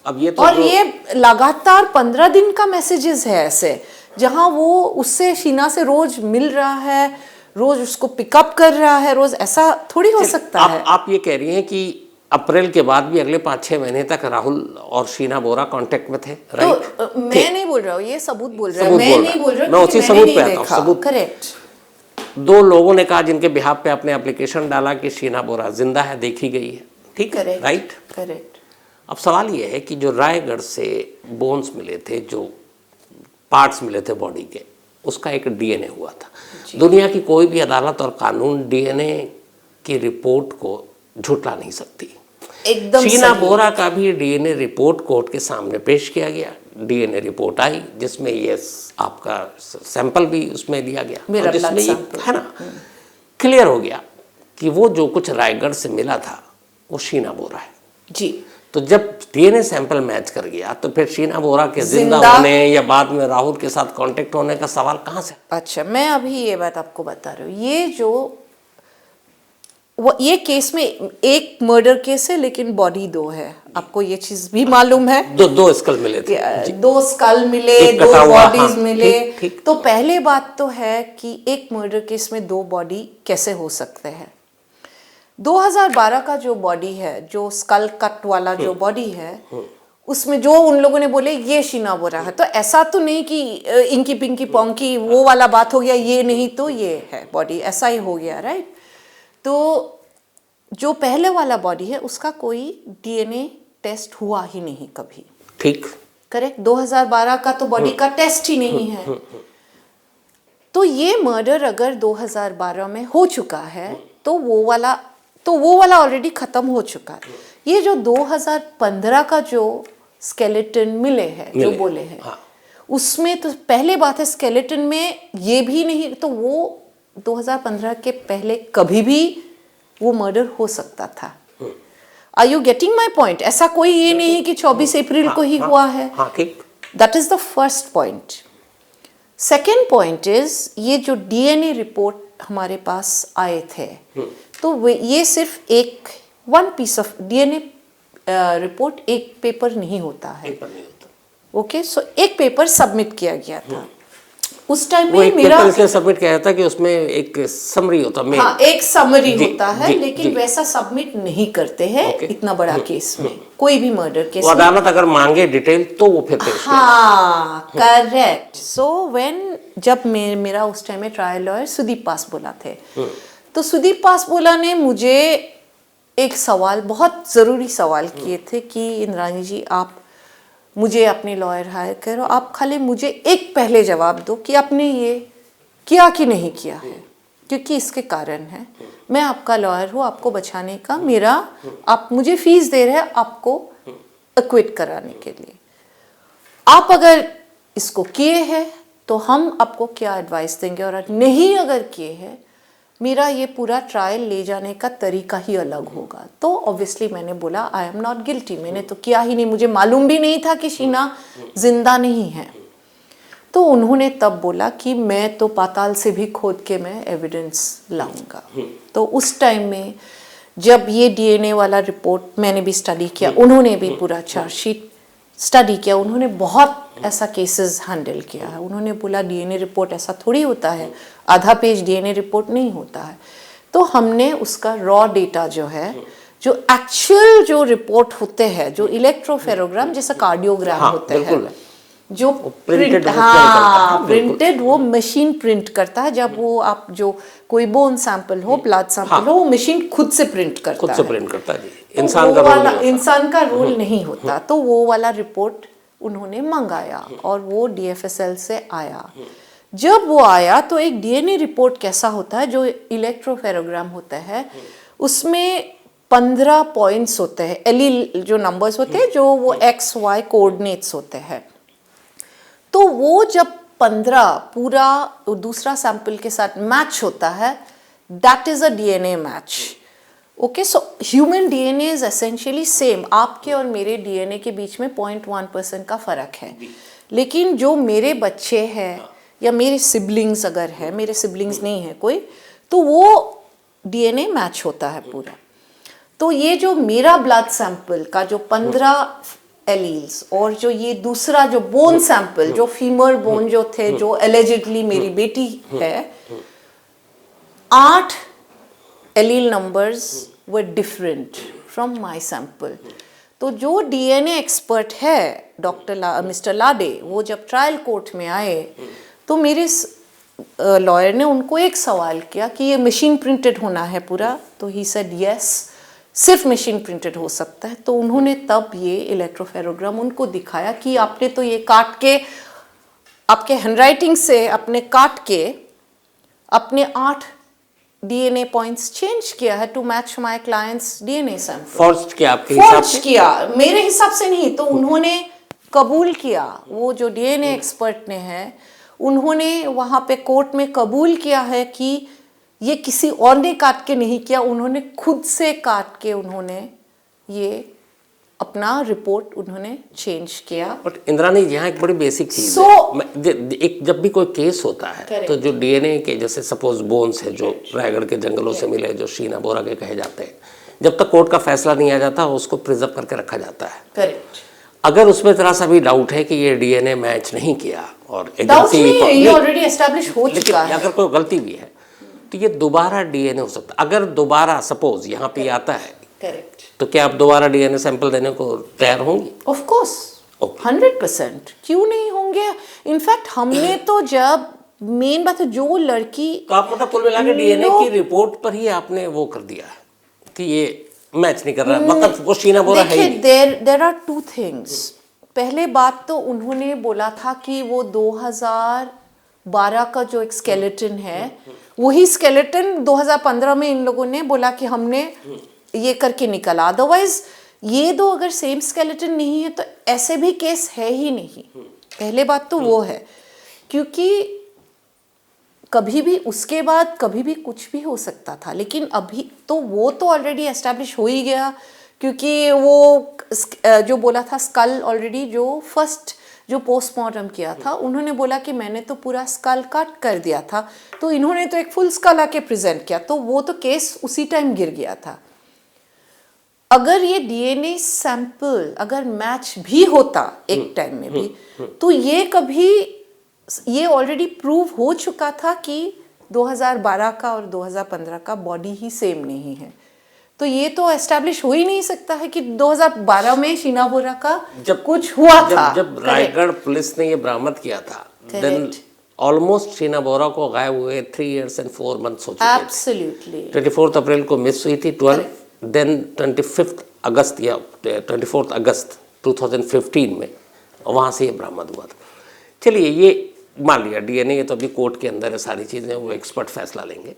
अब ये तो और ये लगातार 15 दिन का मैसेजेस है ऐसे, जहां वो उससे शीना से रोज मिल रहा है, रोज उसको पिकअप कर रहा है, रोज, ऐसा थोड़ी हो सकता है। आप ये कह रही हैं कि अप्रैल के बाद भी अगले 5-6 महीने तक राहुल और शीना बोरा कांटेक्ट में थे, राइट? तो मैं नहीं बोल रहा हूँ, ये सबूत बोल रहा है, मैं नहीं बोल रहा, मैं उसी सबूत पे आता हूँ। सबूत करेक्ट। 2 लोगों ने कहा जिनके बिहाफ पे आपने एप्लीकेशन डाला कि शीना बोरा जिंदा है, देखी गई है, ठीक है, राइट? करेक्ट। अब सवाल ये है कि जो रायगढ़ से बोन्स मिले थे, जो पार्ट्स मिले थे बॉडी के, उसका एक डीएनए हुआ था। दुनिया की कोई भी अदालत और कानून डीएनए की रिपोर्ट को झुटला नहीं सकती। एकदम शीना बोरा का भी डीएनए रिपोर्ट कोर्ट के सामने पेश किया गया, डीएनए रिपोर्ट आई जिसमें ये आपका सैंपल भी उसमें लिया गया, और जिसमें ये है ना क्लियर हो गया कि वो जो कुछ रायगढ़ से मिला था वो शीना बोरा है जी। तो जब डीएनए सैंपल मैच कर गया तो फिर शीना बोरा के जिंदा होने या बाद में राहुल के साथ कांटेक्ट होने का सवाल कहाँ से? अच्छा, मैं अभी ये बात आपको बता रही हूँ, ये जो ये केस में एक मर्डर केस है लेकिन बॉडी 2 है, आपको ये चीज भी मालूम है? दो स्कल मिले थे, 2 स्कल मिले, 2 बॉडीज मिले। तो पहले बात तो है कि एक मर्डर केस में 2 बॉडी कैसे हो सकते हैं? 2012 का जो बॉडी है, जो स्कल कट वाला जो बॉडी है, उसमें जो उन लोगों ने बोले ये शीना बोरा है, तो ऐसा तो नहीं कि इंकी पिंकी पोंकी वो वाला बात हो गया, ये नहीं तो ये है बॉडी, ऐसा ही हो गया, राइट? तो जो पहले वाला बॉडी है उसका कोई डीएनए टेस्ट हुआ ही नहीं कभी, ठीक, करेक्ट? 2012 का तो बॉडी का टेस्ट ही नहीं है। तो ये मर्डर अगर 2012 में हो चुका है तो वो वाला ऑलरेडी खत्म हो चुका है। ये जो 2015 का जो स्केलेटन मिले हैं, जो बोले हैं, उसमें तो पहले बात है स्केलेटन में ये भी नहीं, तो वो 2015 के पहले कभी भी वो मर्डर हो सकता था। Are you getting my point? ऐसा कोई ये नहीं है कि 24 अप्रैल को ही हुआ है। That is the first point. Second point is ये जो डीएनए रिपोर्ट हमारे पास आए थे, तो ये सिर्फ एक 1 पीस ऑफ डीएनए रिपोर्ट, एक पेपर नहीं होता है, ओके? सो एक पेपर सबमिट किया गया था उस टाइम में। मेरा इसलिए सबमिट किया था कि उसमें एक समरी होता है, हाँ, एक समरी होता है, लेकिन वैसा सबमिट नहीं करते हैं इतना बड़ा केस में, कोई भी मर्डर केस में। अदालत अगर मांगे डिटेल तो वो फिर पेश हाँ, करेक्ट। सो व्हेन जब मेरा उस टाइम में ट्रायल लॉयर सुदीप पासपोला थे, तो सुदीप पासपोला ने मुझे एक सवाल, बहुत ज़रूरी सवाल किए थे कि इंद्रानी जी आप मुझे अपने लॉयर हायर करो, आप खाली मुझे एक पहले जवाब दो कि आपने ये किया कि नहीं किया है, क्योंकि इसके कारण है मैं आपका लॉयर हूँ, आपको बचाने का, मेरा आप मुझे फीस दे रहे हैं आपको एक्विट कराने के लिए। आप अगर इसको किए हैं तो हम आपको क्या एडवाइस देंगे, और नहीं अगर किए हैं मेरा ये पूरा ट्रायल ले जाने का तरीका ही अलग होगा। तो ऑब्वियसली मैंने बोला आई एम नॉट गिल्टी, मैंने तो किया ही नहीं, मुझे मालूम भी नहीं था कि शीना जिंदा नहीं है। तो उन्होंने तब बोला कि मैं तो पाताल से भी खोद के मैं एविडेंस लाऊंगा। तो उस टाइम में जब ये डीएनए वाला रिपोर्ट मैंने भी स्टडी किया, उन्होंने भी पूरा चार्जशीट स्टडी किया, उन्होंने बहुत ऐसा केसेस हैंडल किया है। उन्होंने बोला डीएनए रिपोर्ट ऐसा थोड़ी होता है, आधा पेज डीएनए रिपोर्ट नहीं होता है। तो हमने उसका रॉ डेटा जो है, जो एक्चुअल जो रिपोर्ट होते हैं, जो इलेक्ट्रोफेरोग्राम जैसा कार्डियोग्राम होते हैं, जो प्रिंट, हाँ प्रिंटेड, वो मशीन प्रिंट करता है। जब वो आप जो कोई बोन सैंपल हो, ब्लड सैंपल हो, वो मशीन खुद से प्रिंट करता है, खुद से प्रिंट करता है जी। तो इंसान का रोल नहीं होता। तो वो वाला रिपोर्ट उन्होंने मंगाया और वो डीएफएसएल से आया। जब वो आया तो एक डीएनए रिपोर्ट कैसा होता है, जो इलेक्ट्रोफेरोग्राम होता है उसमें 15 पॉइंट्स होते हैं, एलील जो नंबर्स होते हैं, जो वो एक्स वाई कोऑर्डिनेट्स होते हैं। तो वो जब 15 पूरा दूसरा सैंपल के साथ मैच होता है, that is a DNA match. Okay, so human DNA is essentially same, आपके और मेरे डीएनए के बीच में 0.1% का फर्क है। लेकिन जो मेरे बच्चे हैं या मेरे सिबलिंग्स अगर है, मेरे सिबलिंग्स नहीं है कोई, तो वो डीएनए मैच होता है पूरा। तो ये जो मेरा ब्लड सैंपल का जो 15 एलील्स और जो ये दूसरा जो बोन सैंपल, जो फीमर बोन जो थे, जो एलिजिडली मेरी बेटी है, 8 allele numbers were different from my sample. तो जो डीएनए एक्सपर्ट है डॉक्टर मिस्टर लाडे, वो जब ट्रायल कोर्ट में आए तो मेरे लॉयर ने उनको एक सवाल किया कि ये मशीन प्रिंटेड होना है पूरा, तो ही सेड यस, सिर्फ मशीन प्रिंटेड हो सकता है। तो उन्होंने तब ये इलेक्ट्रोफेरोग्राम उनको दिखाया कि आपने तो ये काट के, आपके हैंडराइटिंग से अपने काट के अपने 8 डीएनए पॉइंट्स चेंज किया है to match my client's DNA sample. Forged किया आपके हिसाब से? किया, मेरे हिसाब से नहीं। तो उन्होंने कबूल किया, वो जो डीएनए एक्सपर्ट ने है, उन्होंने वहां पे कोर्ट में कबूल किया है कि ये किसी और ने काट के नहीं किया, उन्होंने खुद से काट के उन्होंने ये अपना रिपोर्ट उन्होंने चेंज किया। बट इंद्रानी यहाँ एक बड़ी बेसिक चीज है, एक जब भी कोई केस होता है तो जो डीएनए के, जैसे सपोज बोन्स है जो रायगढ़ के जंगलों से मिले, जो शीना बोरा के कहे जाते हैं, जब तक कोर्ट का फैसला नहीं आ जाता उसको प्रिजर्व करके रखा जाता है। करेक्ट। अगर उसमें जरा सा भी डाउट है कि ये डीएनए मैच नहीं किया और ये ऑलरेडी एस्टैब्लिश हो चुका है, अगर कोई गलती भी है तो ये दोबारा डीएनए हो सकता है। अगर दोबारा सपोज यहाँ पे आता है, करेक्ट, तो क्या आप दोबारा डीएनए सैंपल देने को तैयार होंगी? ऑफ कोर्स, 100%, क्यों नहीं होंगे। इनफैक्ट हमने तो जब मेन बात है जो लड़की, तो आप मतलब कुल मिला के डीएनए की रिपोर्ट पर ही आपने वो कर दिया है कि ये मैच नहीं कर रहा, मतलब वो शीना बोरा है ही नहीं। There are 2 things. पहले बात तो उन्होंने बोला था कि वो 2012 का जो एक स्केलेटन है, वही स्केलेटन 2015 में इन लोगों ने बोला कि हमने ये करके निकाला। अदरवाइज ये दो अगर सेम स्केलेटन नहीं है तो ऐसे भी केस है ही नहीं। पहले बात तो वो है, क्योंकि कभी भी उसके बाद कभी भी कुछ भी हो सकता था, लेकिन अभी तो वो तो ऑलरेडी एस्टैब्लिश हो ही गया, क्योंकि वो जो बोला था स्कल ऑलरेडी, जो फर्स्ट जो पोस्टमार्टम किया था, उन्होंने बोला कि मैंने तो पूरा स्कल कट कर दिया था, तो इन्होंने तो एक फुल स्कल आके प्रेजेंट किया, तो वो तो केस उसी टाइम गिर गया था। अगर ये डीएनए सैंपल अगर मैच भी होता एक टाइम में भी, तो ये ऑलरेडी प्रूव हो चुका था कि 2012 का और 2015 का बॉडी ही सेम नहीं है। तो ये तो एस्टैब्लिश हो ही नहीं सकता है कि 2012 में शीना बोरा का जब कुछ हुआ था। जब रायगढ़ पुलिस ने ये बरामद किया था, देन ऑलमोस्ट शीना बोरा को गायब हुए 3 years and 4 months हो चुके थे। एब्सोल्युटली। 24 अप्रैल को मिस हुई थी, 12 देन 25 अगस्त या 24 अगस्त 2015 में वहाँ से ये बरामद हुआ था। चलिए ये मान लिया डीएनए, ये तो अभी कोर्ट के अंदर है, सारी चीज़ें वो एक्सपर्ट फैसला लेंगे।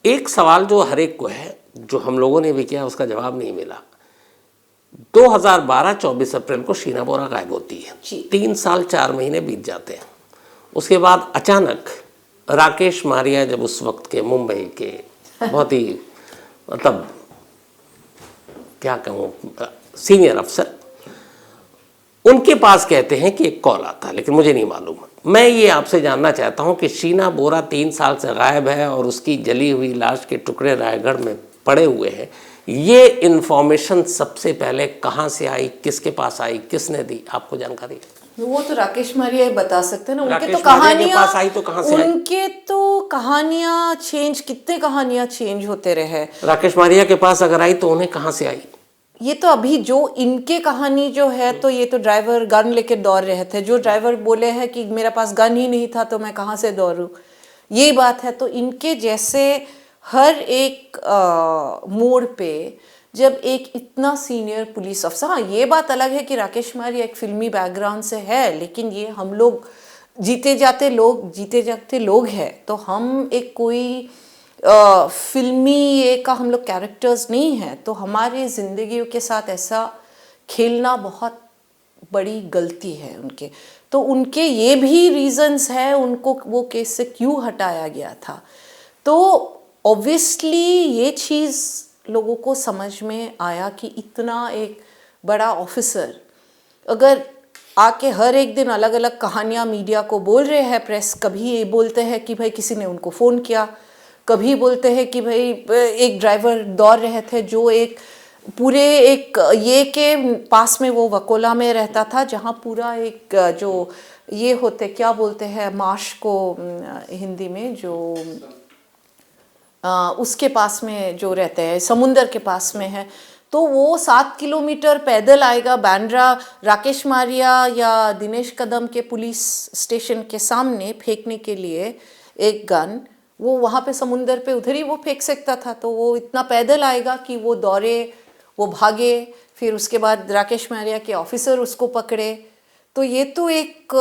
एक सवाल जो हर एक को है, जो हम लोगों ने भी किया, उसका जवाब नहीं मिला। 2012 24 अप्रैल को शीना बोरा गायब होती है, 3 साल 4 महीने बीत जाते हैं। उसके बाद अचानक राकेश मारिया, जब उस वक्त के मुंबई के बहुत ही मतलब क्या कहूँ सीनियर अफसर, उनके पास कहते हैं कि एक कॉल आता है, लेकिन मुझे नहीं मालूम। मैं ये आपसे जानना चाहता हूँ कि शीना बोरा 3 साल से गायब है और उसकी जली हुई लाश के टुकड़े रायगढ़ में पड़े हुए हैं, ये इन्फॉर्मेशन सबसे पहले कहाँ से आई, किसके पास आई, किसने दी, आपको जानकारी? वो तो राकेश मारिया ही बता सकते हैं ना। उनके तो कहानियां चेंज, कितने कहानियां चेंज होते रहे। राकेश मारिया के पास अगर आई तो उन्हें कहाँ से आई? ये तो अभी जो इनके कहानी जो है, तो ये तो ड्राइवर गन लेके दौड़ रहे थे। जो ड्राइवर बोले हैं कि मेरे पास गन ही नहीं था तो मैं कहाँ से दौड़ूं, ये बात है। तो इनके जैसे हर एक मोड़ पे जब एक इतना सीनियर पुलिस अफसर, हाँ ये बात अलग है कि राकेश मारिया एक फिल्मी बैकग्राउंड से है, लेकिन ये हम लोग जीते जागते लोग हैं। तो हम एक कोई फिल्मी ये का हम लोग कैरेक्टर्स नहीं हैं। तो हमारी ज़िंदगियों के साथ ऐसा खेलना बहुत बड़ी गलती है उनके। तो उनके ये भी रीजंस है उनको वो केस से क्यों हटाया गया था। तो ऑब्वियसली ये चीज़ लोगों को समझ में आया कि इतना एक बड़ा ऑफिसर अगर आके हर एक दिन अलग अलग कहानियाँ मीडिया को बोल रहे हैं, प्रेस कभी ये बोलते हैं कि भाई किसी ने उनको फ़ोन किया, कभी बोलते हैं कि भाई एक ड्राइवर दौड़ रहे थे जो एक पूरे एक ये के पास में, वो वकोला में रहता था, जहाँ पूरा एक जो ये होते क्या बोलते हैं मार्श को हिंदी में, जो उसके पास में जो रहते हैं, समुंदर के पास में है। तो वो 7 किलोमीटर पैदल आएगा बांद्रा, राकेश मारिया या दिनेश कदम के पुलिस स्टेशन के सामने फेंकने के लिए एक गन, वो वहाँ पे समुंदर पे उधर ही वो फेंक सकता था। तो वो इतना पैदल आएगा कि वो दौड़े, वो भागे, फिर उसके बाद राकेश मारिया के ऑफिसर उसको पकड़े। तो ये तो एक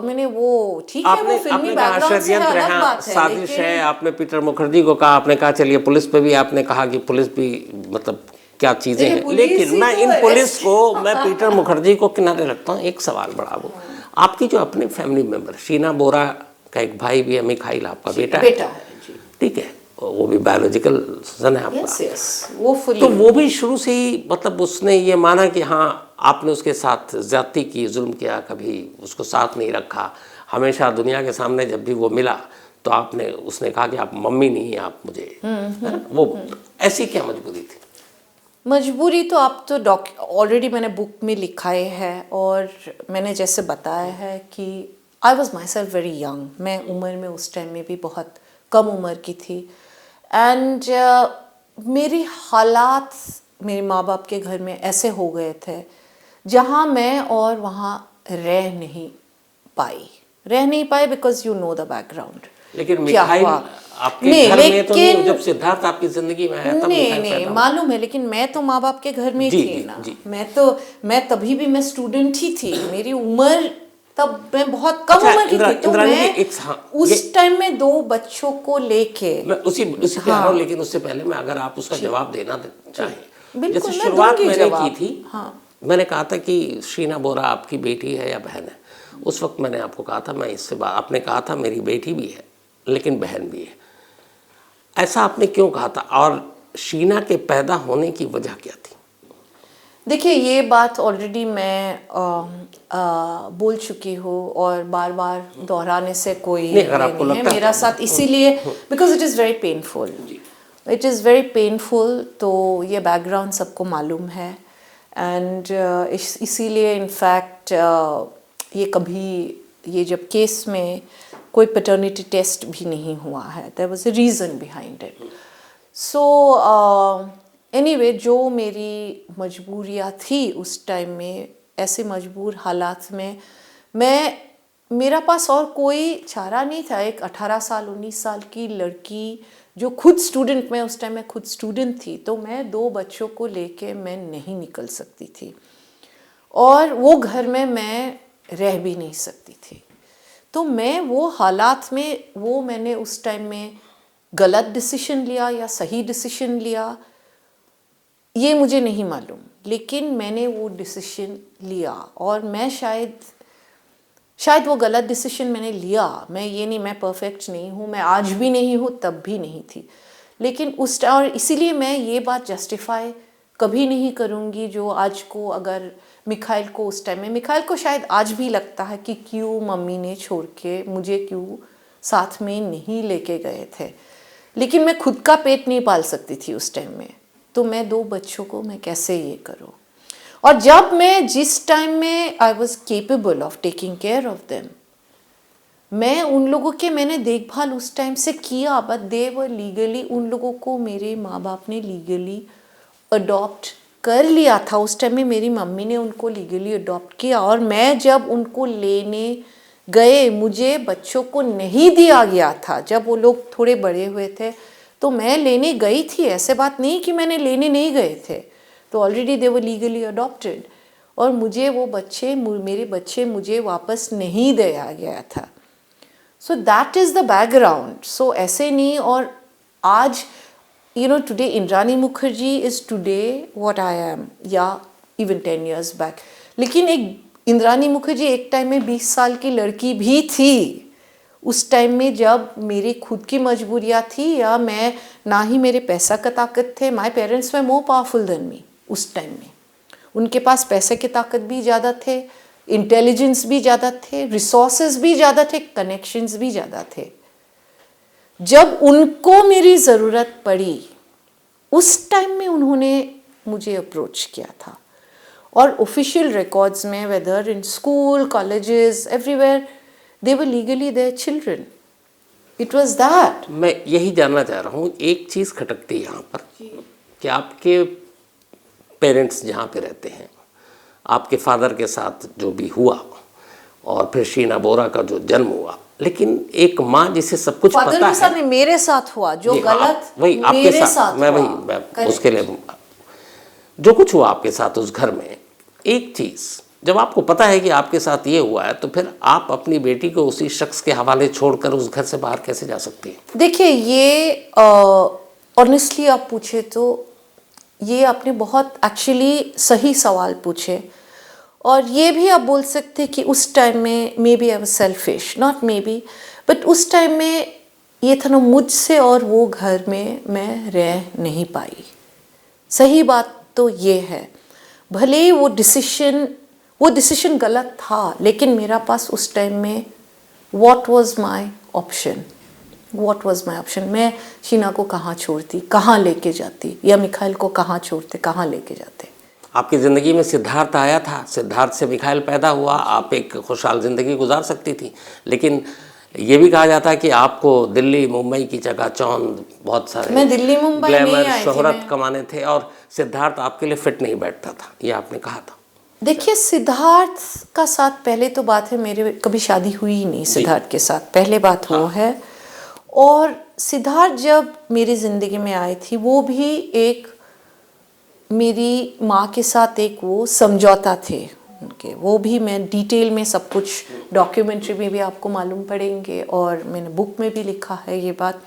मैंने वो ठीक है, वो फिल्मी बैकग्राउंड से अलग बात है, साजिश है। आपने पीटर मुखर्जी को कहा, आपने कहा चलिए पुलिस पे भी, आपने कहा कि पुलिस भी मतलब क्या चीज़ें हैं, लेकिन मैं इन पुलिस को, मैं पीटर मुखर्जी को किनारे रखता हूँ। एक सवाल बड़ा, वो आपकी जो अपने फैमिली मेम्बर, शीना बोरा का एक भाई भी है, मिखाइल आपका बेटा है, ठीक है, वो भी बायोलॉजिकल सन है आपका। वो तो वो भी शुरू से ही मतलब उसने ये माना कि हाँ आपने उसके साथ ज्यादती की, जुल्म किया, कभी उसको साथ नहीं रखा, हमेशा दुनिया के सामने जब भी वो मिला तो आपने, उसने कहा कि आप मम्मी नहीं, आप मुझे, वो ऐसी क्या मजबूरी थी? मजबूरी तो आप तो ऑलरेडी मैंने बुक में लिखाए है, और मैंने जैसे बताया है कि I was my self very young. मैं उम्र में उस टाइम में भी बहुत कम उम्र की थी, एंड मेरी हालात मेरे माँ बाप के घर में ऐसे हो गए थे जहाँ मैं और वहाँ रह नहीं पाई because you know the background. लेकिन मिखाइल आपके घर में तो नहीं, जब सिद्धार्थ आपकी जिंदगी में आया तब नहीं मालूम है, लेकिन मैं तो माँ बाप के घर में थी ना। मैं तभी भी मैं स्टूडेंट ही थी, मेरी उम्र तब मैं बहुत कम उम्र की थी। तो मैं उस टाइम में 2 बच्चों को लेके मैं उसी पे आ रहा हूँ, लेकिन उससे पहले मैं अगर आप उसका जवाब देना चाहें, जैसे शुरुआत मैंने की थी, मैंने कहा था कि शीना बोरा आपकी बेटी है या बहन है। उस वक्त मैंने आपको कहा था, मैं इससे बात, आपने कहा था मेरी बेटी भी है लेकिन बहन भी है। ऐसा आपने क्यों कहा था, और शीना के पैदा होने की वजह क्या थी? देखिए ये बात ऑलरेडी मैं बोल चुकी हूँ और बार बार दोहराने से कोई नहीं है मेरा साथ, इसीलिए because it is very painful. तो ये बैकग्राउंड सबको मालूम है, एंड इसीलिए इनफैक्ट ये जब केस में कोई पैटर्निटी टेस्ट भी नहीं हुआ है, there was a reason behind it. So anyway, जो मेरी मजबूरियाँ थी उस टाइम में, ऐसे मजबूर हालात में मेरा पास और कोई चारा नहीं था। एक 18 साल 19 साल की लड़की जो खुद स्टूडेंट, मैं उस टाइम में खुद स्टूडेंट थी, तो मैं 2 बच्चों को लेके मैं नहीं निकल सकती थी और वो घर में मैं रह भी नहीं सकती थी। तो मैं वो हालात में, वो मैंने उस टाइम में गलत डिसीजन लिया या सही डिसीजन लिया ये मुझे नहीं मालूम, लेकिन मैंने वो डिसीजन लिया और मैं शायद वो गलत डिसीजन मैंने लिया। मैं ये नहीं, मैं परफेक्ट नहीं हूँ, मैं आज भी नहीं हूँ, तब भी नहीं थी, लेकिन उस और इसीलिए मैं ये बात जस्टिफाई कभी नहीं करूँगी जो आज को, अगर मिखाइल को उस टाइम में, मिखाइल को शायद आज भी लगता है कि क्यों मम्मी ने छोड़ के मुझे क्यों साथ में नहीं लेके गए थे, लेकिन मैं खुद का पेट नहीं पाल सकती थी उस टाइम में, तो मैं 2 बच्चों को मैं कैसे ये करूँ। और जब मैं जिस टाइम में I was capable of taking care of them, मैं उन लोगों के मैंने देखभाल उस टाइम से किया, बट दे वर लीगली, उन लोगों को मेरे माँ बाप ने लीगली अडॉप्ट कर लिया था। उस टाइम में मेरी मम्मी ने उनको लीगली अडॉप्ट किया और मैं जब उनको लेने गए, मुझे बच्चों को नहीं दिया गया था। जब वो लोग थोड़े बड़े हुए थे तो मैं लेने गई थी, ऐसे बात नहीं कि मैंने लेने नहीं गए थे, तो already they were legally adopted और मुझे वो बच्चे, मेरे बच्चे मुझे वापस नहीं दिया गया था। So that is the background. So ऐसे नहीं, और आज today Indrani Mukherjee is today what I am, या इवन 10 years बैक। लेकिन एक इंद्रानी मुखर्जी एक टाइम में 20 साल की लड़की भी थी उस टाइम में, जब मेरी खुद की मजबूरियाँ थी या मैं, ना ही मेरे पैसा का ताकत थे। My parents were more powerful than me उस टाइम में। उनके पास पैसे की ताकत भी ज़्यादा थे, इंटेलिजेंस भी ज़्यादा थे, रिसोर्सेज भी ज़्यादा थे, कनेक्शंस भी ज़्यादा थे। जब उनको मेरी ज़रूरत पड़ी उस टाइम में उन्होंने मुझे अप्रोच किया था, और ऑफिशियल रिकॉर्ड्स में, whether in school, colleges, everywhere, they were legally their children. It was that. मैं यही जानना चाह रहा हूँ, एक चीज़ खटकती है यहाँ पर कि आपके पेरेंट्स जहाँ पे रहते हैं, आपके फादर के साथ जो भी हुआ और फिर शीना बोरा का जो जन्म हुआ, लेकिन एक माँ जिसे सब कुछ फादर पता के साथ है, नहीं, मेरे साथ हुआ जो गलत, वही आपके मेरे साथ, मैं हुआ। वही उसके लिए जो कुछ हुआ आपके साथ उस घर में, एक चीज़ जब आपको पता है कि आपके साथ ये हुआ है, तो फिर आप अपनी बेटी को उसी शख्स के हवाले छोड़कर उस घर से बाहर कैसे जा सकती हैं? देखिए, ये ऑनेस्टली आप पूछे तो ये आपने बहुत एक्चुअली सही सवाल पूछे, और ये भी आप बोल सकते कि उस टाइम में may be I was selfish, not may be, but उस टाइम में ये था ना, मुझसे और वो घर में मैं रह नहीं पाई। सही बात तो ये है, भले ही वो डिसीजन गलत था, लेकिन मेरा पास उस टाइम में व्हाट वाज माय ऑप्शन, मैं शीना को कहाँ छोड़ती, कहाँ लेके जाती, या मिखाइल को कहाँ छोड़ते, कहाँ लेके जाते। आपकी ज़िंदगी में सिद्धार्थ आया था, सिद्धार्थ से मिखाइल पैदा हुआ, आप एक खुशहाल ज़िंदगी गुजार सकती थी, लेकिन ये भी कहा जाता है कि आपको दिल्ली मुंबई की चकाचौंध, बहुत सारे मैं दिल्ली मुंबई नहीं आई थी, शोहरत कमाने थे, और सिद्धार्थ आपके लिए फिट नहीं बैठता था, ये आपने कहा था। देखिए, सिद्धार्थ का साथ पहले तो बात है, मेरे कभी शादी हुई ही नहीं सिद्धार्थ के साथ, पहले बात वो है। और सिद्धार्थ जब मेरी ज़िंदगी में आई थी, वो भी एक मेरी माँ के साथ एक वो समझौता थे उनके, वो भी मैं डिटेल में सब कुछ डॉक्यूमेंट्री में भी आपको मालूम पड़ेंगे, और मैंने बुक में भी लिखा है ये बात।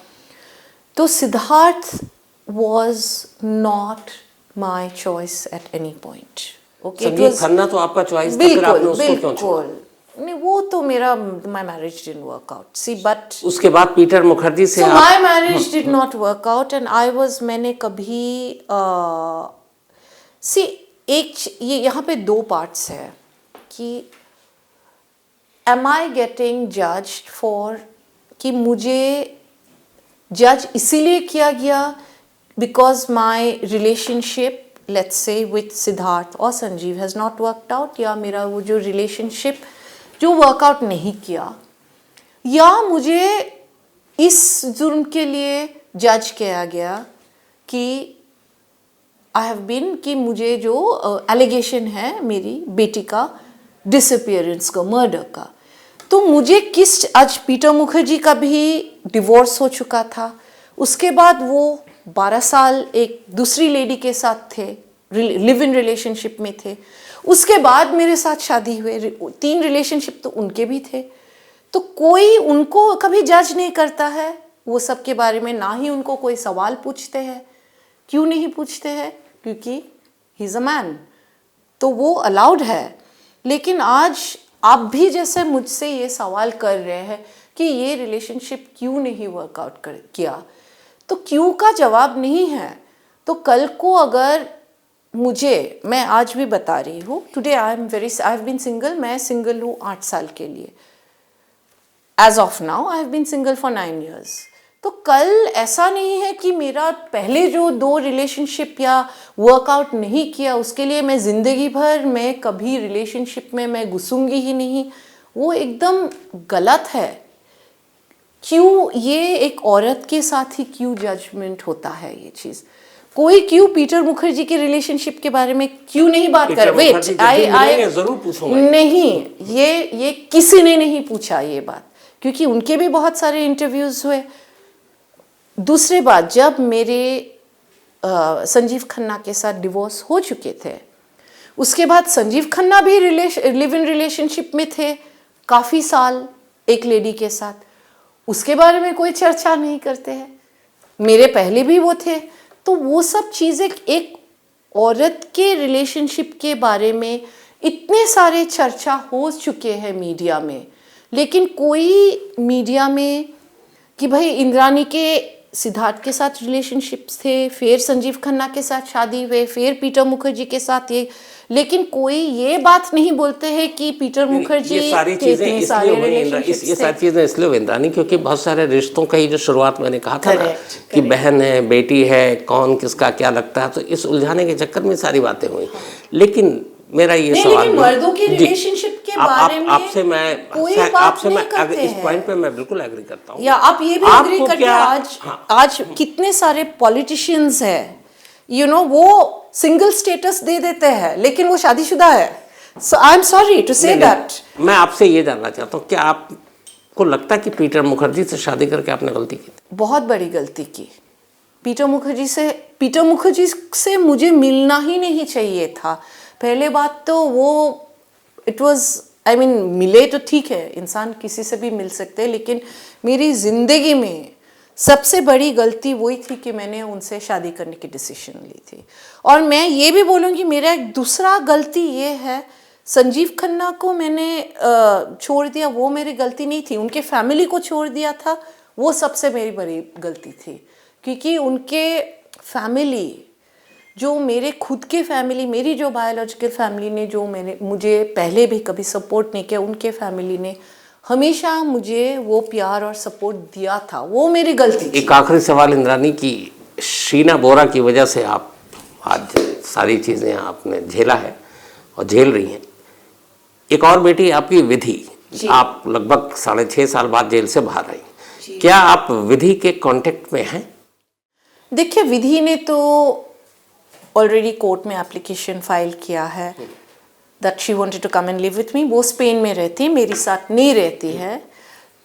तो Siddharth was not my choice at any point. संगीत खन्ना तो आपका चॉइस था, फिर आपने उसको क्यों छोड़ा? नहीं, वो तो मेरा, my marriage didn't work out, see, but उसके बाद पीटर मुखर्जी से my marriage did not work out, and I was, मैंने कभी सी, ये यहाँ पे 2 पार्ट्स है कि am I getting judged for, कि मुझे जज इसीलिए किया गया because my relationship, let's say with Siddharth और Sanjeev, has not worked out, या मेरा वो जो रिलेशनशिप जो वर्कआउट नहीं किया, या मुझे इस जुर्म के लिए जज किया गया कि आई हैव बीन, कि मुझे जो एलिगेशन है मेरी बेटी का डिसअपियरेंस का, मर्डर का, तो मुझे आज पीटर मुखर्जी का भी डिवोर्स हो चुका था, उसके बाद वो 12 साल एक दूसरी लेडी के साथ थे, लिव इन रिलेशनशिप में थे। उसके बाद मेरे साथ शादी हुए, 3 रिलेशनशिप तो उनके भी थे। तो कोई उनको कभी जज नहीं करता है वो सब के बारे में, ना ही उनको कोई सवाल पूछते हैं। क्यों नहीं पूछते हैं? क्योंकि ही इज़ अ मैन, तो वो अलाउड है। लेकिन आज आप भी जैसे मुझसे ये सवाल कर रहे हैं कि ये रिलेशनशिप क्यों नहीं वर्कआउट किया, तो क्यों का जवाब नहीं है। तो कल को अगर मुझे, मैं आज भी बता रही हूँ, today I have been single, मैं सिंगल हूँ 8 साल के लिए। As of now I have been single for 9 years। तो कल ऐसा नहीं है कि मेरा पहले जो 2 रिलेशनशिप या वर्कआउट नहीं किया उसके लिए मैं ज़िंदगी भर मैं कभी रिलेशनशिप में मैं घुसूंगी ही नहीं। वो एकदम गलत है। क्यों ये एक औरत के साथ ही क्यों जजमेंट होता है ये चीज़? कोई क्यों पीटर मुखर्जी के रिलेशनशिप के बारे में क्यों नहीं बात कर? वेट, आई जरूर पूछूंगा। नहीं, ये किसी ने नहीं पूछा ये बात, क्योंकि उनके भी बहुत सारे इंटरव्यूज हुए। दूसरी बात, जब मेरे संजीव खन्ना के साथ डिवोर्स हो चुके थे, उसके बाद संजीव खन्ना भी लिव इन रिलेशनशिप में थे काफ़ी साल एक लेडी के साथ। उसके बारे में कोई चर्चा नहीं करते हैं। मेरे पहले भी वो थे। तो वो सब चीज़ें, एक औरत के रिलेशनशिप के बारे में इतने सारे चर्चा हो चुके हैं मीडिया में, लेकिन कोई मीडिया में कि भाई इंद्रानी के सिद्धार्थ के साथ रिलेशनशिप्स थे, फिर संजीव खन्ना के साथ शादी हुए, फिर पीटर मुखर्जी के साथ ये, लेकिन कोई ये बात नहीं बोलते हैं कि पीटर मुखर्जी ये सारी चीजें इसलिए हुई इंद्रानी, क्योंकि बहुत सारे रिश्तों का ही जो शुरुआत मैंने कहा था ना कि बहन है, बेटी है, कौन किसका क्या लगता है, तो इस उलझाने के चक्कर में सारी बातें हुई। लेकिन मेरा ये सवाल, मर्दों की रिलेशनशिप के बारे में आपसे मैं इस पॉइंट पे मैं बिल्कुल एग्री करता हूँ। या आप ये भी एग्री करते हैं? आज कितने सारे पॉलिटिशियंस हैं, वो सिंगल स्टेटस दे देते हैं लेकिन वो शादीशुदा है। So I am sorry to say that. मैं आपसे ये जानना चाहता हूँ, क्या आपको लगता है कि पीटर मुखर्जी से शादी करके आपने गलती की? बहुत बड़ी गलती की। पीटर मुखर्जी से मुझे मिलना ही नहीं चाहिए था। पहले बात तो वो इट वाज, आई मीन, मिले तो ठीक है, इंसान किसी से भी मिल सकते हैं, लेकिन मेरी ज़िंदगी में सबसे बड़ी गलती वही थी कि मैंने उनसे शादी करने की डिसीजन ली थी। और मैं ये भी बोलूँगी, मेरा एक दूसरा गलती ये है, संजीव खन्ना को मैंने छोड़ दिया, वो मेरी गलती नहीं थी। उनके फैमिली को छोड़ दिया था, वो सबसे मेरी बड़ी गलती थी। क्योंकि उनके फैमिली, जो मेरे खुद के फैमिली, मेरी जो बायोलॉजिकल फैमिली ने जो मुझे पहले भी कभी सपोर्ट नहीं किया, उनके फैमिली ने हमेशा मुझे वो प्यार और सपोर्ट दिया था। वो मेरी गलती थी। एक आखिरी सवाल इंद्रानी की, शीना बोरा की वजह से आप आज सारी चीज़ें आपने झेला है और झेल रही हैं। एक और बेटी आपकी विधि, आप लगभग 6.5 साल बाद जेल से बाहर आई। क्या आप विधि के कांटेक्ट में हैं? देखिए, विधि ने तो ऑलरेडी कोर्ट में एप्लीकेशन फाइल किया है that she wanted to come and live with me. वो स्पेन में रहती है, मेरे साथ नहीं रहती है।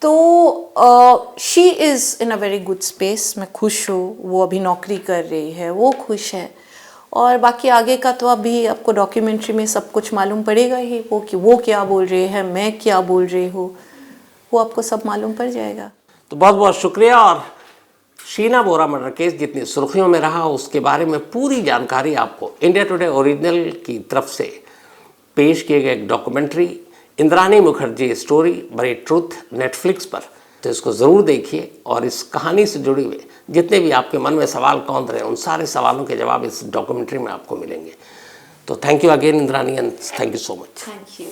तो she is in a very good space. मैं खुश हूँ, वो अभी नौकरी कर रही है, वो खुश है। और बाकी आगे का तो अभी आपको डॉक्यूमेंट्री में सब कुछ मालूम पड़ेगा ही, वो क्या बोल रही है, मैं क्या बोल रही हूँ, वो आपको सब मालूम पड़ जाएगा। तो बहुत बहुत शुक्रिया। और शीना बोरा मर्डर केस जितनी सुर्खियों में रहा, उसके बारे में पूरी जानकारी आपको इंडिया टुडे ओरिजिनल की तरफ से पेश किए गए एक डॉक्यूमेंट्री इंद्रानी मुखर्जी स्टोरी बड़ी ट्रूथ नेटफ्लिक्स पर, तो इसको ज़रूर देखिए। और इस कहानी से जुड़े हुए जितने भी आपके मन में सवाल कौंध रहे, उन सारे सवालों के जवाब इस डॉक्यूमेंट्री में आपको मिलेंगे। तो thank you again Indrani, and thank you so much. Thank you.